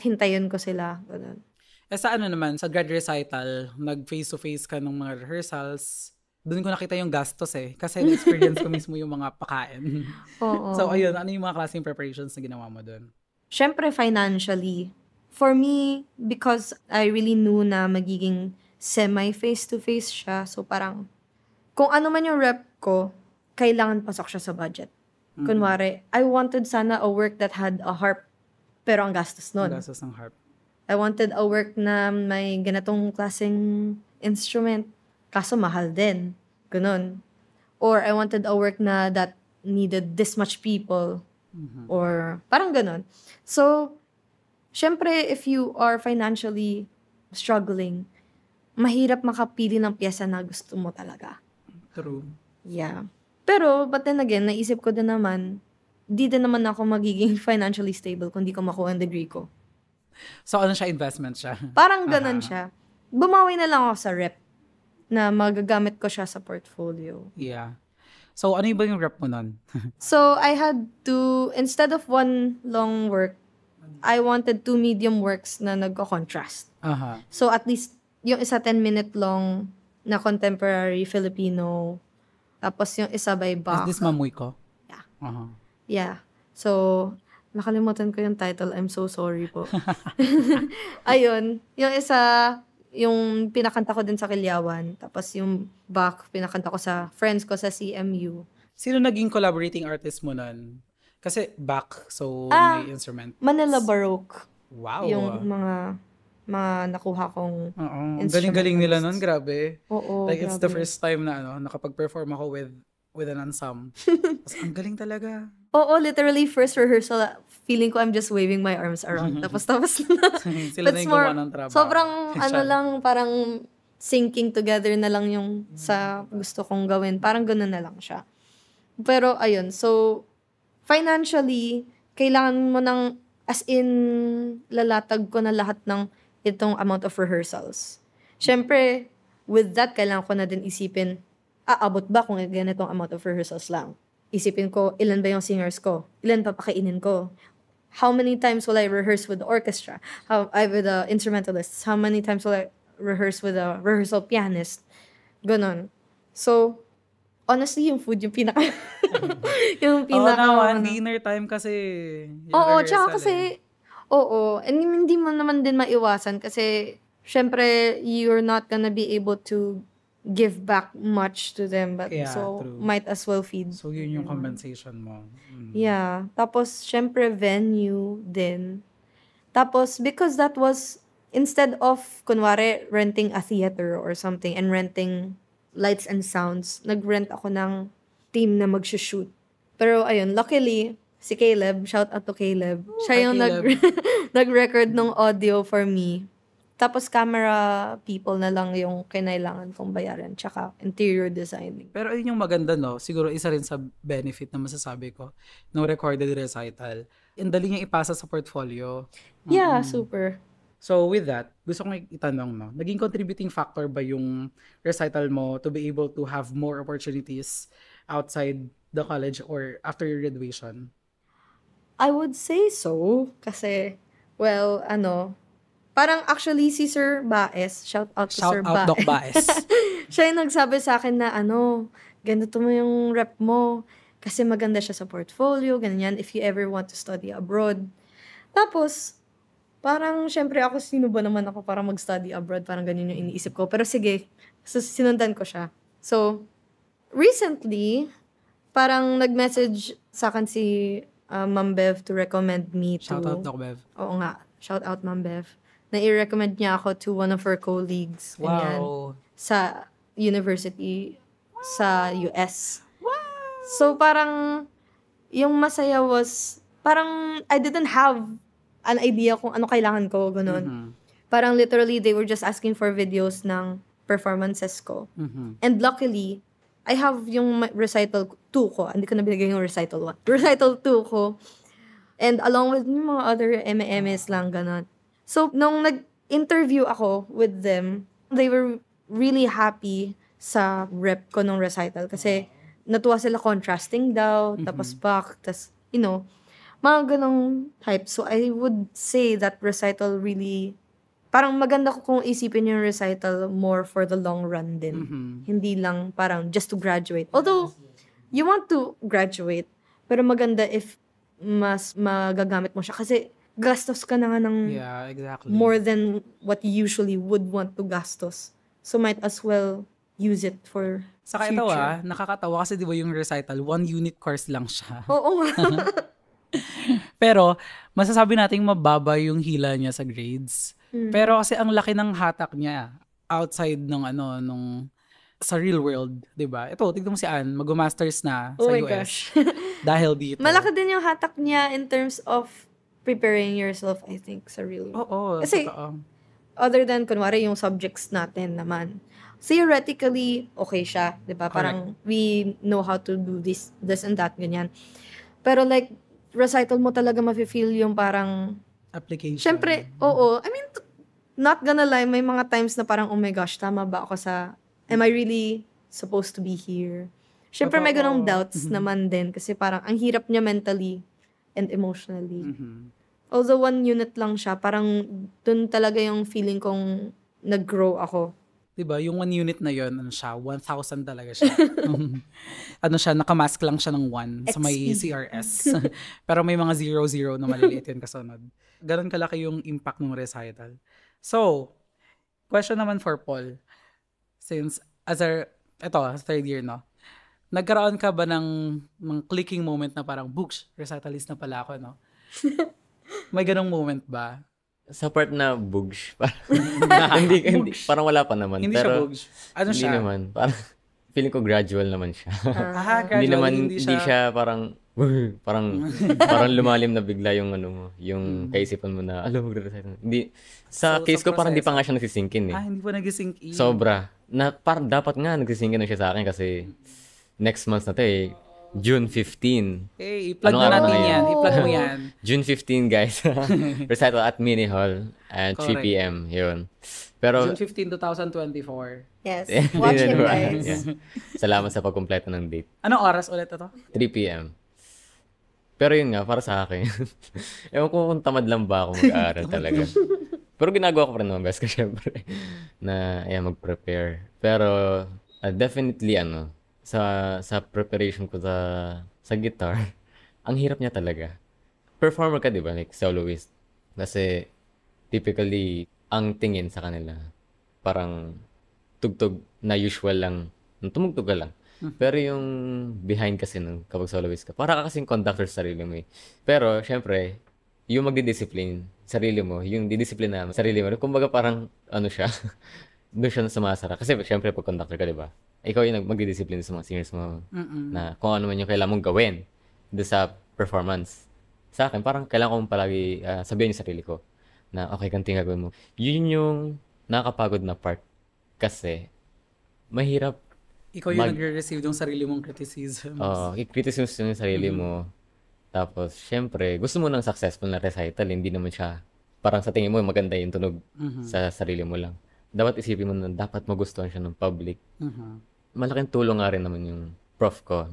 hintayin ko sila. Ganun. Sa naman, sa grad recital, nag-face-to-face ka ng mga rehearsals, doon ko nakita yung gastos Kasi na-experience ko mismo yung mga pakain. Oo. So, ayun, ano yung mga klaseng preparations na ginawa mo doon? Siyempre, financially. For me, because I really knew na magiging semi-face-to-face siya, so parang, kung ano man yung rep ko, kailangan pasok siya sa budget. Kunwari, I wanted sana a work that had a harp, pero ang gastos nun. Ang gastos ng harp. I wanted a work na may ganitong klaseng instrument, kaso mahal din. Ganun. Or I wanted a work na that needed this much people. Or parang ganun. So, syempre, if you are financially struggling, mahirap makapili ng pyesa na gusto mo talaga. True. Yeah. Pero, but then again, naisip ko din naman, di din naman ako magiging financially stable kung di ko makuha ang degree ko. So, ano siya? Investment siya? Parang ganun siya. Bumawi na lang ako sa rep na magagamit ko siya sa portfolio. Yeah. So, ano yung rep mo nun? So, I had to, instead of one long work, I wanted 2 medium works na nagko-contrast. Aha. So, at least, yung isa 10-minute long na contemporary Filipino, tapos yung isa by Bach. Is this Mamuy ko? Yeah. Aha. Yeah. So, nakalimutan ko yung title. I'm so sorry po. Ayun. Yung isa, yung pinakanta ko din sa Kilyawan. Tapos yung Bach, pinakanta ko sa friends ko sa CMU. Sino naging collaborating artist mo nun? Kasi Bach, so may instrument. Manila Baroque. Wow. Yung mga nakuha kong Oo. instrument Galing-galing nila artists. nun, grabe. Oo, Like, it's the grabe. first time na nakapag-perform ako with an ensemble. Tapos, ang galing talaga. Oo, literally, first rehearsal, feeling ko I'm just waving my arms around. Tapos na. Sila na yung gumawa ng trabaho. Sobrang, Siya. parang syncing together na lang yung sa gusto kong gawin. Parang gano'n na lang siya. Pero, ayun. So, financially, kailangan mo ng, as in, lalatag ko na lahat ng itong amount of rehearsals. Siyempre, with that, kailangan ko na din isipin, aabot ba kung ganitong amount of rehearsals lang? Isipin ko, ilan ba yung singers ko? Ilan papakainin ko? How many times will I rehearse with the orchestra? With the instrumentalists? How many times will I rehearse with a rehearsal pianist? Ganon. So, honestly, yung food yung pinaka... yung pinaka... Oo naman, dinner time kasi. Yung Oo, rehearsal tsaka kasi... Oo. And hindi mo naman din maiwasan kasi, syempre, you're not gonna be able to give back much to them. But Yeah, so, true. might as well feed. So, yun yung compensation mo. Yeah. Tapos, syempre, venue din. Tapos, because that was, instead of, kunwari, renting a theater or something and renting lights and sounds, nag-rent ako ng team na mag-shoot. Pero, ayun, luckily, si Caleb, shout out to Caleb. Siya Hi, yung Caleb. nag-record ng audio for me. Tapos camera people na lang yung kinailangan kong bayaran. Tsaka interior designing. Pero yun yung maganda, no? Siguro isa rin sa benefit na masasabi ko ng recorded recital. Ang dali niyang ipasa sa portfolio. Yeah, super. So with that, gusto kong itanong, no? Naging contributing factor ba yung recital mo to be able to have more opportunities outside the college or after your graduation? I would say so. Kasi, well, parang actually si Sir Baez, shout out to Sir Shout out Doc Baez. Siya yung nagsabi sa akin na ganito mo yung rep mo. Kasi maganda siya sa portfolio, ganyan, if you ever want to study abroad. Tapos, parang, syempre ako, sino ba naman ako para mag-study abroad? Parang ganyan yung iniisip ko. Pero sige, so, sinundan ko siya. So, recently, parang nag-message sa akin si Ma'am Bev to recommend me to... Shout out, Doc Bev. Oo nga. Shout out, Ma'am Bev. Na i-recommend niya ako to one of her colleagues. Ganyan, Wow. sa university sa US. So, parang, yung masaya was, parang, I didn't have an idea kung ano kailangan ko, ganun. Mhm. Parang literally, they were just asking for videos ng performances ko. Mhm. And luckily, I have yung recital 2 ko. Hindi ko na binigay yung recital 1. Recital 2 ko. And along with yung mga other MMS lang, ganun. So, nung nag-interview ako with them, they were really happy sa rep ko nung recital. Kasi, natuwa sila contrasting daw, tapos back, tas, mga ganong type. So, I would say that recital really, parang maganda ko kung isipin yung recital more for the long run din. Hindi lang parang just to graduate. Although, you want to graduate, pero maganda if mas magagamit mo siya. Kasi, gastos ka na nga ng Yeah, exactly. more than what you usually would want to gastos. So, might as well use it for Saka future. ito nakakatawa kasi di ba yung recital, 1 unit course lang siya. Oo nga. Pero, masasabi nating mababa yung hila niya sa grades. Pero kasi ang laki ng hatak niya outside nung sa real world, 'di ba? Ito, tignan mo si Ann, mag-masters na Oh sa my US. gosh. Dahil dito. Malaki din yung hatak niya in terms of preparing yourself, I think, sa real world. Oo, Kasi, totoo. other than, kunwari, yung subjects natin naman, theoretically, okay siya, di ba? Parang, we know how to do this and that, ganyan. Pero like, recital mo talaga mafe-feel yung parang, Application. syempre, oo. I mean, not gonna lie, may mga times na parang, oh my gosh, tama ba ako am I really supposed to be here? Syempre, may ganong doubts naman din, kasi parang, ang hirap niya mentally and emotionally. Although 1 unit lang siya, parang dun talaga yung feeling kong nag-grow ako. Diba, yung 1 unit na yun, 1,000 talaga siya. Nakamask lang siya ng 1 sa may CRS. Pero may mga 0-0 na maliliit yun kasunod. Ganon kalaki yung impact ng recital. So, question naman for Paul. Since, third year, no? Nagkaroon ka ba ng clicking moment na parang, books, recitalist na pala ako, no? May ganong moment ba? Sa part na bugs, hindi, parang wala pa naman. Hindi pero siya bugs. Ano hindi siya? naman. Parang, feeling ko gradual naman siya. Gradually, Hindi naman, hindi siya parang, parang lumalim na bigla yung yung kaisipan mo na, magre-recite. Hindi, sa So, case sa ko parang hindi pa proseso. nga siya nagsisingkin eh. Hindi pa nag-sync in. Sobra. Na parang dapat nga nagsisingkin na siya sa akin kasi next month na to eh. June 15. Hey, i-plug Ano na nga ba natin ngayon? yan. I-plug mo yan. June 15, guys. Recital at Mini Hall at 3 Correct. p.m. Yun. Pero, June 15, 2024. Yes. Hindi Watch him, na naman. guys. Yeah. Salamat sa pagkumpleto ng date. Anong oras ulit ito? 3 p.m. Pero yun nga, para sa akin. Ewan ko kung tamad lang ba ako mag-aaral talaga. Pero ginagawa ko pa rin naman best ko syempre. Na, mag-prepare. Pero, definitely, sa preparation ko sa guitar, ang hirap niya talaga. Performer ka, di ba? Like, soloist. Kasi, typically, ang tingin sa kanila, parang tugtog na usual lang. Tumugtog ka lang. Pero yung behind kasi kapag soloist ka, para ka kasing conductor sa sarili mo eh. Pero, syempre, yung magdidiscipline, sarili mo, yung didisiplina mo, sarili mo, kumbaga parang, siya, doon siya sumasara. Kasi, syempre, pag conductor ka, di ba? Ikaw yung magdidiscipline sa mga singers mo na kung ano man yung kailangan mong gawin doon sa performance. Sa akin, parang kailangan kong palagi sabihin yung sarili ko na okay, ganito yung gagawin mo. Yun yung nakakapagod na part. Kasi, mahirap. Ikaw yung nagre-receive ng sarili mong criticisms. I-criticism yung sarili mo. Tapos, syempre, gusto mo ng successful na recital. Hindi naman siya, parang sa tingin mo, maganda yung tunog sa sarili mo lang. Dapat isipin mo na dapat magustuhan siya ng public. Malaking tulong nga rin naman yung prof ko.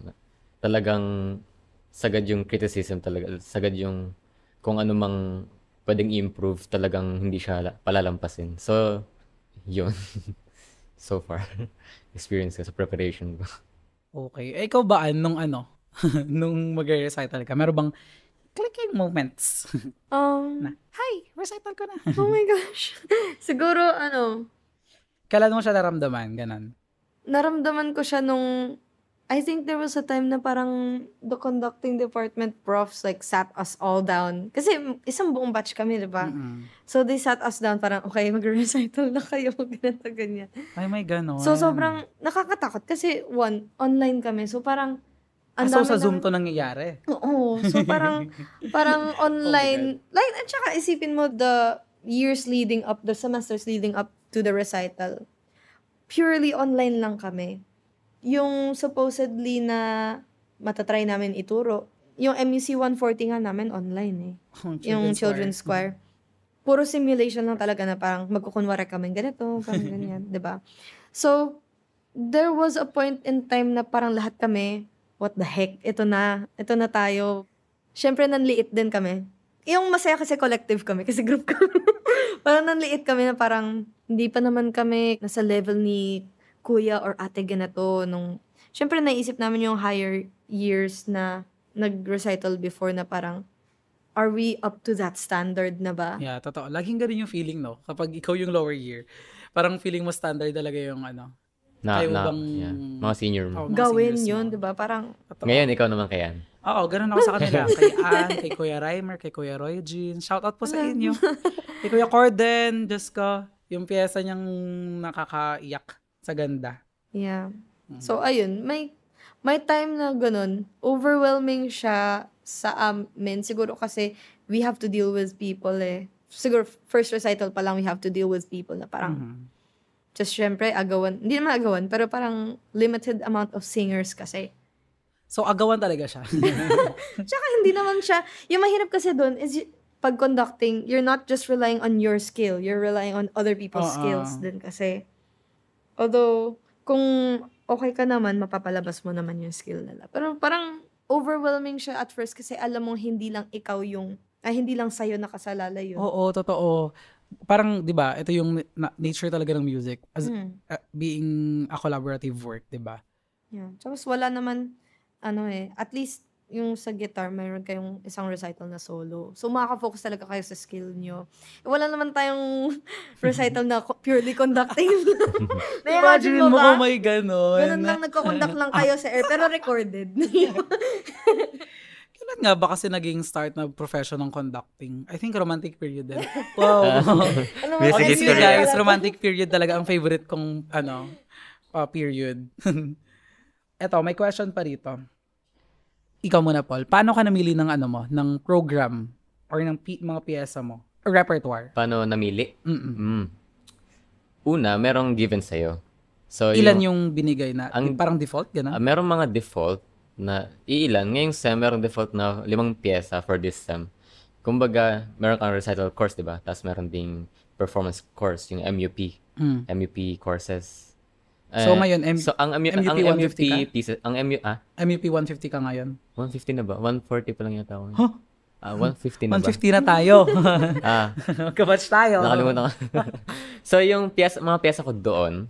Talagang sagad yung criticism talaga. Sagad yung kung ano mang pwedeng i-improve, talagang hindi siya palalampasin. So, yun. So far, experience ko sa preparation ko. Okay. Ikaw ba, nung nung mag-recital ka, meron bang clicking moments? Na, hi, recital ko na. Oh my gosh. Siguro, Kailan mo siya naramdaman? Ganon. naramdaman ko siya nung I think there was a time na parang the conducting department profs like sat us all down. Kasi isang buong batch kami, di ba? So they sat us down parang, okay, mag-recital na kayo, ganito, ganyan. Ay, may ganon. So sobrang nakakatakot kasi online kami. So parang, ang So dami sa Zoom namin- to nangyayari? Oo. So parang online, like, at saka isipin mo the years leading up, the semesters leading up to the recital, purely online lang kami. Yung supposedly na matatry namin ituro, yung MUC 140 nga namin online eh. Yung children's choir. Puro simulation lang talaga na parang magkukunwari kami ganito, parang ganyan, di ba? So, there was a point in time na parang lahat kami, what the heck, ito na tayo. Siyempre, nanliit din kami. Yung masaya kasi collective kami, kasi group kami. Parang nanliit kami na parang hindi pa naman kami nasa level ni kuya or ate ganito. Siyempre, naisip namin yung higher years na nag-recital before na parang, are we up to that standard na ba? Yeah, totoo. Laging ganun yung feeling, no? Kapag ikaw yung lower year, parang feeling mo standard talaga yung Kayo bang... mga senior mo. mga Gawin seniors yun, mo. di ba? Parang, Totoo. Ngayon, ikaw naman kayan. Oo, ganun ako sa kanila. Kay Ann, kay Kuya Reimer, kay Kuya Roy Jean. Shout out po sa inyo. Kay Kuya Corden, Diyos ko. Yung pyesa niyang nakakaiyak sa ganda. yeah. So, ayun, may time na ganun, overwhelming siya sa amin. Siguro kasi we have to deal with people eh. Siguro first recital pa lang we have to deal with people na parang just syempre agawan. Hindi naman agawan, pero parang limited amount of singers kasi. So, agawan talaga siya. Tsaka hindi naman siya, yung mahirap kasi doon is pag conducting, you're not just relying on your skill, you're relying on other people's skills din kasi. Although, kung okay ka naman, mapapalabas mo naman yung skill nila. Pero parang overwhelming siya at first kasi alam mo hindi lang ikaw yung, hindi lang sa'yo nakasalala yun. Oo, totoo. Parang, di ba, ito yung nature talaga ng music. As being a collaborative work, di ba? Yeah. Tapos wala naman, at least yung sa guitar, mayroon kayong isang recital na solo. So, makaka-focus talaga kayo sa skill nyo. Wala naman tayong recital na purely conducting. Imagine mo kung may ganon. Ganun lang, nagko-conduct lang kayo sa air, pero recorded. Kailan nga ba kasi naging start na profession ng conducting? I think romantic period din. Wow. Music Honestly, history. guys, romantic period talaga ang favorite kong, period. Eto, may question pa rito. Ikaw muna, Paul. Paano ka namili ng ng program or ng mga piyesa mo? Or repertoire? Paano namili? Una, merong given sa'yo. So, Ilan yung binigay na? Parang default, gano'n? merong mga default na iilan. Ngayong SEM, merong default na 5 pyesa for this SEM. Kumbaga, meron kang recital course, di ba? Tapos meron ding performance course, yung MUP. MUP courses. So ngayon, so ang MUP ang 150 MUP ka? pieces, ang MUP 150 ka ngayon? 150 na ba? 140 pa lang yata ako. Huh? 150 na ba? 150 na tayo. Kabatch tayo. Nakalimutan ko. So yung mga pyesa ko doon,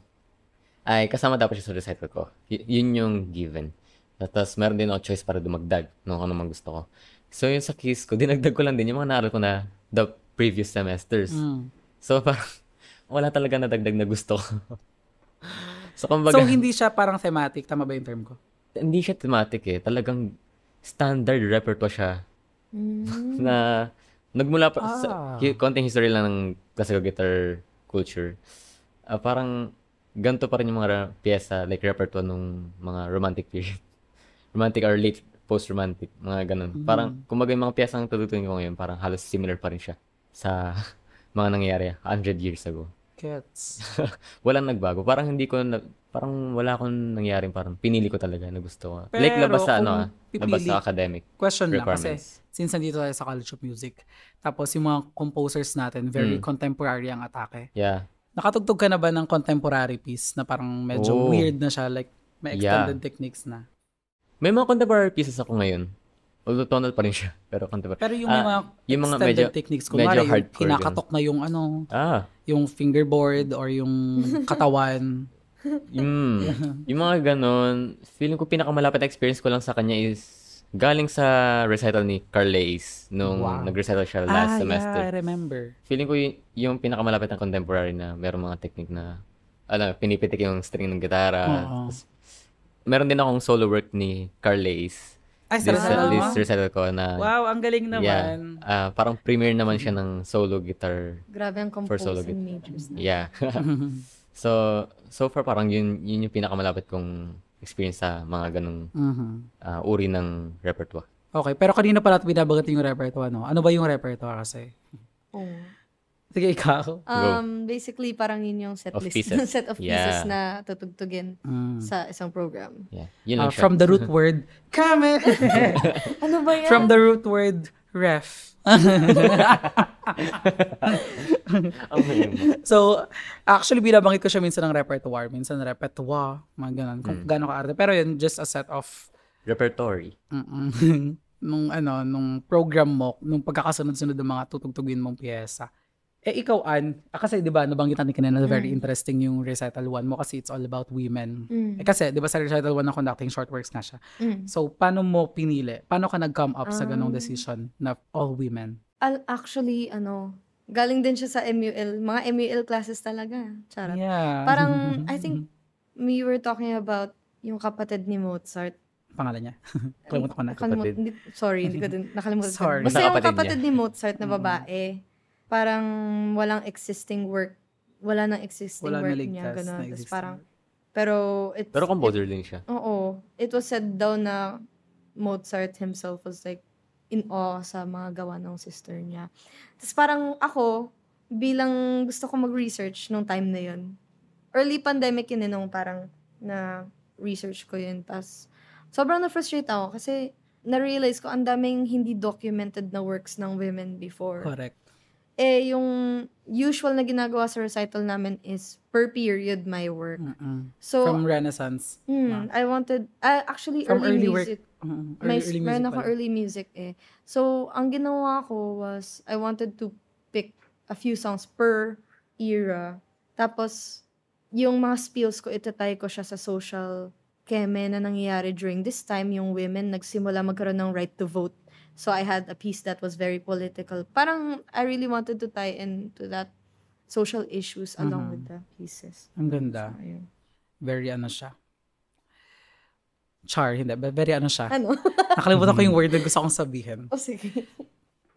ay kasama dapat siya sa recital ko. Yun yung given. Tapos meron din ako choice para dumagdag nung ano man gusto ko. So yung sa case ko, dinagdag ko lang din yung mga naaral ko na the previous semesters. So parang wala talaga nadagdag na gusto ko. So, kumbaga, hindi siya parang thematic. Tama ba yung term ko? Hindi siya thematic eh. Talagang standard repertoire siya. Na nagmula pa sa konting history lang ng classical guitar culture. Parang ganito pa rin yung mga pyesa like repertoire nung mga romantic period. Romantic or late post-romantic. Mga ganun. Parang kumbaga yung mga pyesa ang tututuin ko ngayon parang halos similar pa rin siya sa mga nangyayari 100 years ago. Gets. Walang nagbago. Parang parang wala akong nangyaring parang pinili ko talaga na gusto ko. Pero Like labas sa kung labas pipili- sa academic Question lang kasi requirements. since nandito tayo sa College of Music, tapos yung mga composers natin, very contemporary ang atake. Yeah. Nakatugtog ka na ba ng contemporary piece na parang medyo weird na siya, like may extended techniques na? May mga contemporary pieces ako ngayon. Although tonal pa rin siya, pero contemporary. Pero yung may mga yung mga extended techniques, kung medyo yung hardcore kinakatok na yung yung fingerboard or yung katawan. Yung mga ganon, feeling ko pinakamalapit na experience ko lang sa kanya is galing sa recital ni Carlace nung nag-recital siya last semester. Yeah, I remember. Feeling ko yung pinakamalapit ng contemporary na merong mga technique na pinipitik yung string ng gitara. meron din akong solo work ni Carlace. Ay, sa recital mo? This recital ko na, Wow, ang galing yeah, naman. parang premiere naman siya ng solo guitar. Grabe ang For solo composing majors na. Yeah. So far parang yun yung pinakamalapit kong experience sa mga ganung uri ng repertoire. Okay, pero kanina pala binabanggit yung repertoire, no? Ano ba yung repertoire kasi? Oh. Sige, ikaw. Basically, parang yun yung set Of list. pieces. Set of pieces Yeah. na tutugtugin sa isang program. Yeah. Yun lang siya. From the root word, kame! Ano ba yan? From the root word, ref. So, actually, binabanggit ko siya minsan ng repertoire, minsan repertoire, mga ganun. Kung gano'n ka-arte. Pero yun, just a set of Repertory. nung program mo, nung pagkakasunod-sunod ng mga tutugtugin mong piyesa. Ikaw, Ann, kasi di ba, nabanggit natin kanina na very interesting yung recital 1 mo kasi it's all about women. Kasi, di ba sa recital 1 na conducting short works nga siya. So, paano mo pinili? Paano ka nag-come up sa ganong decision na all women? Actually, galing din siya sa MUL. Mga MUL classes talaga. Charot. Yeah. Parang, I think, we were talking about yung kapatid ni Mozart. Pangalan niya? Kalimutan ko na. Sorry, hindi ko din nakalimutan. Sorry. Basta Basta yung kapatid kapatid ni Mozart na babae, parang walang existing work. Wala nang existing Wala work naligtas niya. Ganun. na Tapos existing parang, work. Pero composer din siya. Oo. It was said daw na Mozart himself was like in awe sa mga gawa ng sister niya. Tapos parang ako, bilang gusto ko mag-research nung time na yun. Early pandemic yun nung parang na research ko yun. Tapos sobrang na-frustrate ako kasi na-realize ko ang daming hindi documented na works ng women before. Correct. Yung usual na ginagawa sa recital namin is per period my work. So, From Renaissance. I wanted, actually, From early work. music. Early music Meron ako pala. early music So, ang ginawa ko was, I wanted to pick a few songs per era. Tapos, yung mga spills ko, itatay ko siya sa social keme na nangyayari during this time. Yung women nagsimula magkaroon ng right to vote. So, I had a piece that was very political. Parang, I really wanted to tie into that social issues along with the pieces. Ang ganda. So, ayun. Very siya. Hindi. Very siya. Ano? Nakalimutan ko yung word na gusto kong sabihin. Sige.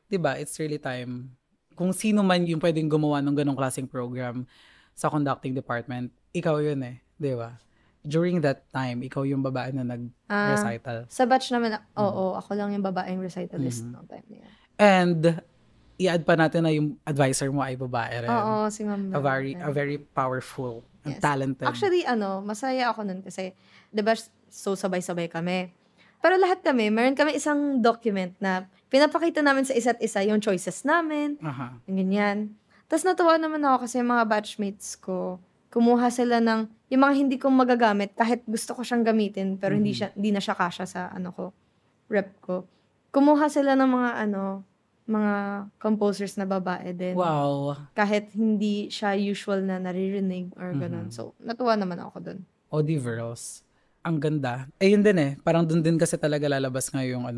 Diba? It's really time. Kung sino man yung pwedeng gumawa ng ganong klaseng program sa conducting department, ikaw yun Diba? During that time, ikaw yung babae na nag-recital. Sa batch naman, oo, ako lang yung babaeng recitalist ng time na yan. And, i-add pa natin na yung advisor mo ay babae rin. Oo, si Ma'am. A very powerful and Yes. talented. Actually, masaya ako nun kasi, di ba, so sabay-sabay kami. Pero lahat kami, meron kami isang document na pinapakita namin sa isa't isa yung choices namin, yung ganyan. Tapos natuwa naman ako kasi yung mga batchmates ko, kumuha sila ng, yung mga hindi kong magagamit, kahit gusto ko siyang gamitin, pero hindi na siya kasya sa, rep ko. Kumuha sila ng mga composers na babae din. Wow. Kahit hindi siya usual na naririnig or ganun. So, natuwa naman ako dun. Audiverse. Ang ganda. Yun din Parang dun din kasi talaga lalabas nga yung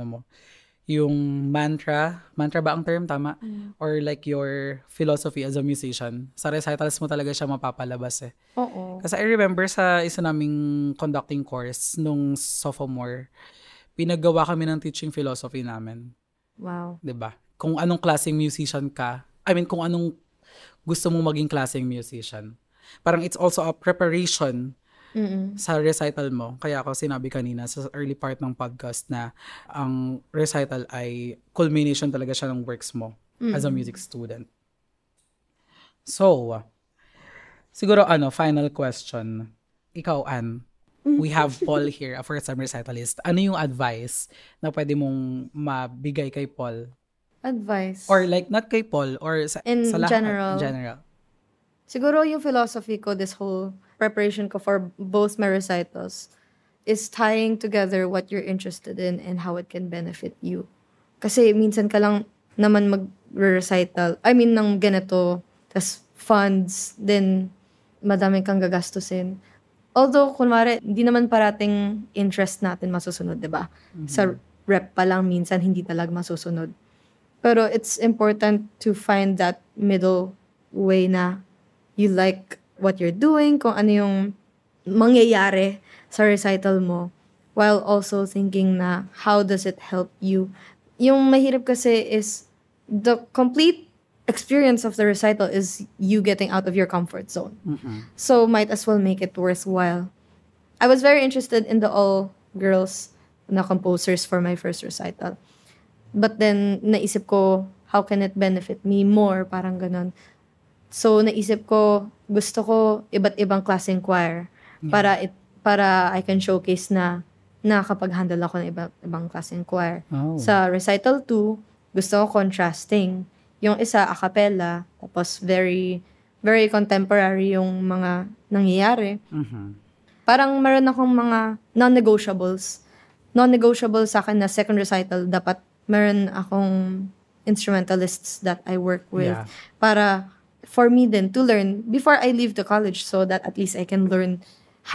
yung mantra. Mantra ba ang term? Tama? Or like your philosophy as a musician. Sa recitals mo talaga siya mapapalabas Oo. Kasi I remember sa isa naming conducting course nung sophomore, pinagawa kami ng teaching philosophy namin. Wow. 'Di ba? Kung anong klaseng musician ka. Kung anong gusto mong maging klaseng musician. Parang it's also a preparation sa recital mo. Kaya ako sinabi kanina sa early part ng podcast na ang recital ay culmination talaga siya ng works mo as a music student. So, siguro final question. Ikaw, Ann, we have Paul here, a first-time recitalist. Ano yung advice na pwede mong mabigay kay Paul? Advice. Or like, not kay Paul, or sa lahat. General. In general. Siguro yung philosophy ko, this whole preparation ko for both my recitals is tying together what you're interested in and how it can benefit you. Kasi minsan ka lang naman mag-recital, ng ganito, tas funds, then madami kang gagastusin. Although, kunwari, hindi naman parating interest natin masusunod, di ba? Sa rep pa lang, minsan hindi talaga masusunod. Pero it's important to find that middle way na you like what you're doing, kung ano yung mangyayari sa recital mo while also thinking na how does it help you. Yung mahirap kasi is the complete experience of the recital is you getting out of your comfort zone. So might as well make it worthwhile. I was very interested in the all-girls na composers for my first recital. But then, naisip ko, how can it benefit me more? Parang ganon. So, naisip ko, gusto ko iba't ibang klaseng choir para I can showcase na nakakapag-handle ako ng iba't ibang klaseng choir. Oh. Sa recital 2, gusto ko contrasting. Yung isa, a cappella, tapos very, very contemporary yung mga nangyayari. Parang meron akong mga non-negotiables. Non-negotiable sa akin na second recital, dapat meron akong instrumentalists that I work with. Yeah. Para for me then to learn before I leave the college so that at least I can learn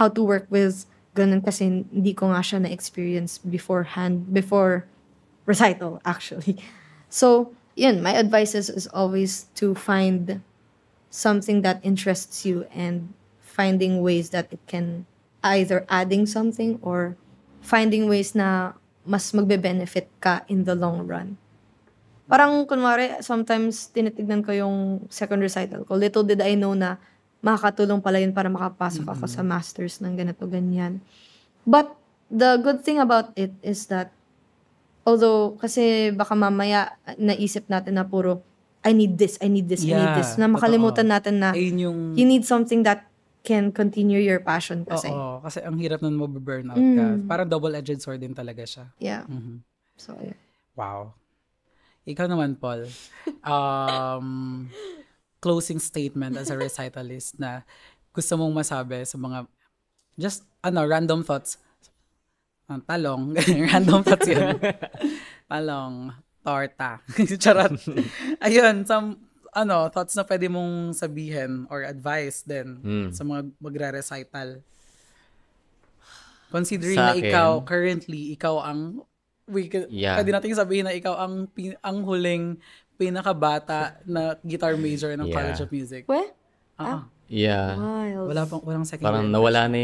how to work with ganun kasi hindi ko nga siya na-experience beforehand, before recital actually. So, yun, my advice is always to find something that interests you and finding ways that it can either adding something or finding ways na mas magbe-benefit ka in the long run. Parang, kunwari, sometimes tinitignan ko yung second recital ko. Little did I know na makakatulong pala yun para makapasok ako sa masters ng ganito, ganyan. But, the good thing about it is that, although, kasi baka mamaya naisip natin na puro, I need this, I need this, I need this. Na makalimutan natin na you need something that can continue your passion kasi. Oo, kasi ang hirap nun mababurn out ka. Parang double-edged sword din talaga siya. Yeah. So, yeah. Wow. Ikaw naman, Paul. Closing statement as a recitalist na gusto mong masabi sa mga just, random thoughts. Talong. Random thoughts yun. Talong. Torta. Charot. Ayun, some thoughts na pwede mong sabihin or advice din sa mga magre-recital. Considering Sa na akin, ikaw ang, pwede natin sabihin na ikaw ang huling pinakabata na guitar major ng College of Music. What? Yeah. Wild. Walang second Parang year. nawala na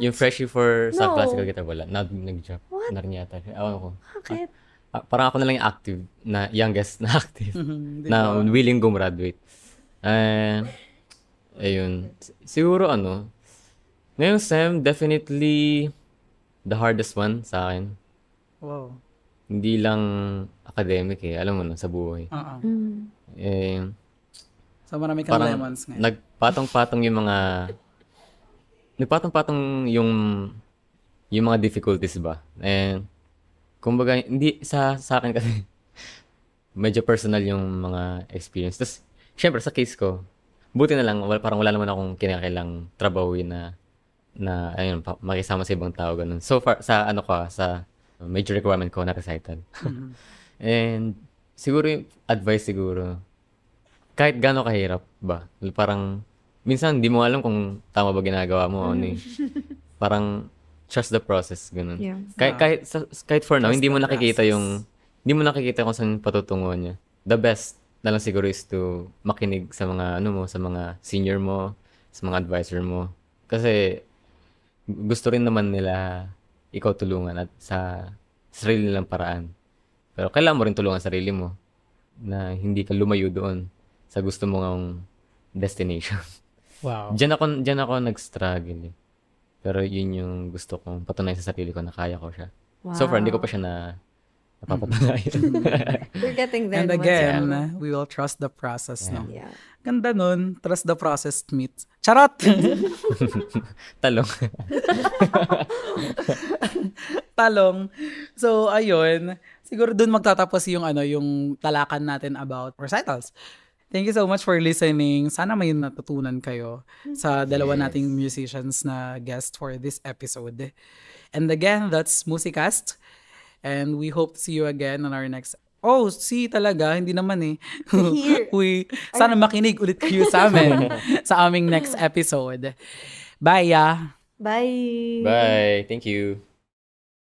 yung freshie for sa No. classical guitar. Wala. Nag-drop na rin yata. Awan ko. Bakit? Parang ako na lang yung active, na youngest na active, Diba? na willing gumraduate. Ayun. Siguro ngayong SEM, definitely the hardest one sa akin. Wow. Hindi lang academic alam mo na, sa buhay. So marami kang Parang lemons ngayon. nagpatong-patong yung mga difficulties ba. And kumbaga, hindi sa akin kasi medyo personal yung mga experience. Tapos, syempre sa case ko, buti na lang, parang wala naman akong kinakailang trabahuin na ayun, makisama sa ibang tao, ganun. So far, sa major requirement ko na recital. And siguro yung advice kahit gaano kahirap ba, parang minsan hindi mo alam kung tama ba ginagawa mo. Parang trust the process, ganun. Yeah. Kahit for now, Trust hindi mo the nakikita process. hindi mo nakikita kung saan patutungo niya. The best na lang siguro is to makinig sa mga sa mga senior mo, sa mga advisor mo. Kasi gusto rin naman nila ikaw tulungan at sa sarili nilang paraan. Pero kailangan mo rin tulungan sarili mo na hindi ka lumayo doon sa gusto mong destination. Wow. Diyan ako nag-struggle. Pero yun yung gusto kong patunayan sa sarili ko na kaya ko siya. Wow. So far, hindi ko pa siya napapatunayan. We're getting there. And naman again, siguro. we will trust the process, no? Yeah. Ganda nun. Trust the process meets. Charot! Talong. Talong. So, ayun. Siguro dun magtatapos yung talakan natin about recitals. Thank you so much for listening. Sana may natutunan kayo sa dalawa nating musicians na guest for this episode. And again, that's Musicast. And we hope to see you again on our next... Oh, see talaga. Hindi naman Here. Sana makinig ulit kayo sa amin sa aming next episode. Bye, ya! Bye. Bye. Thank you.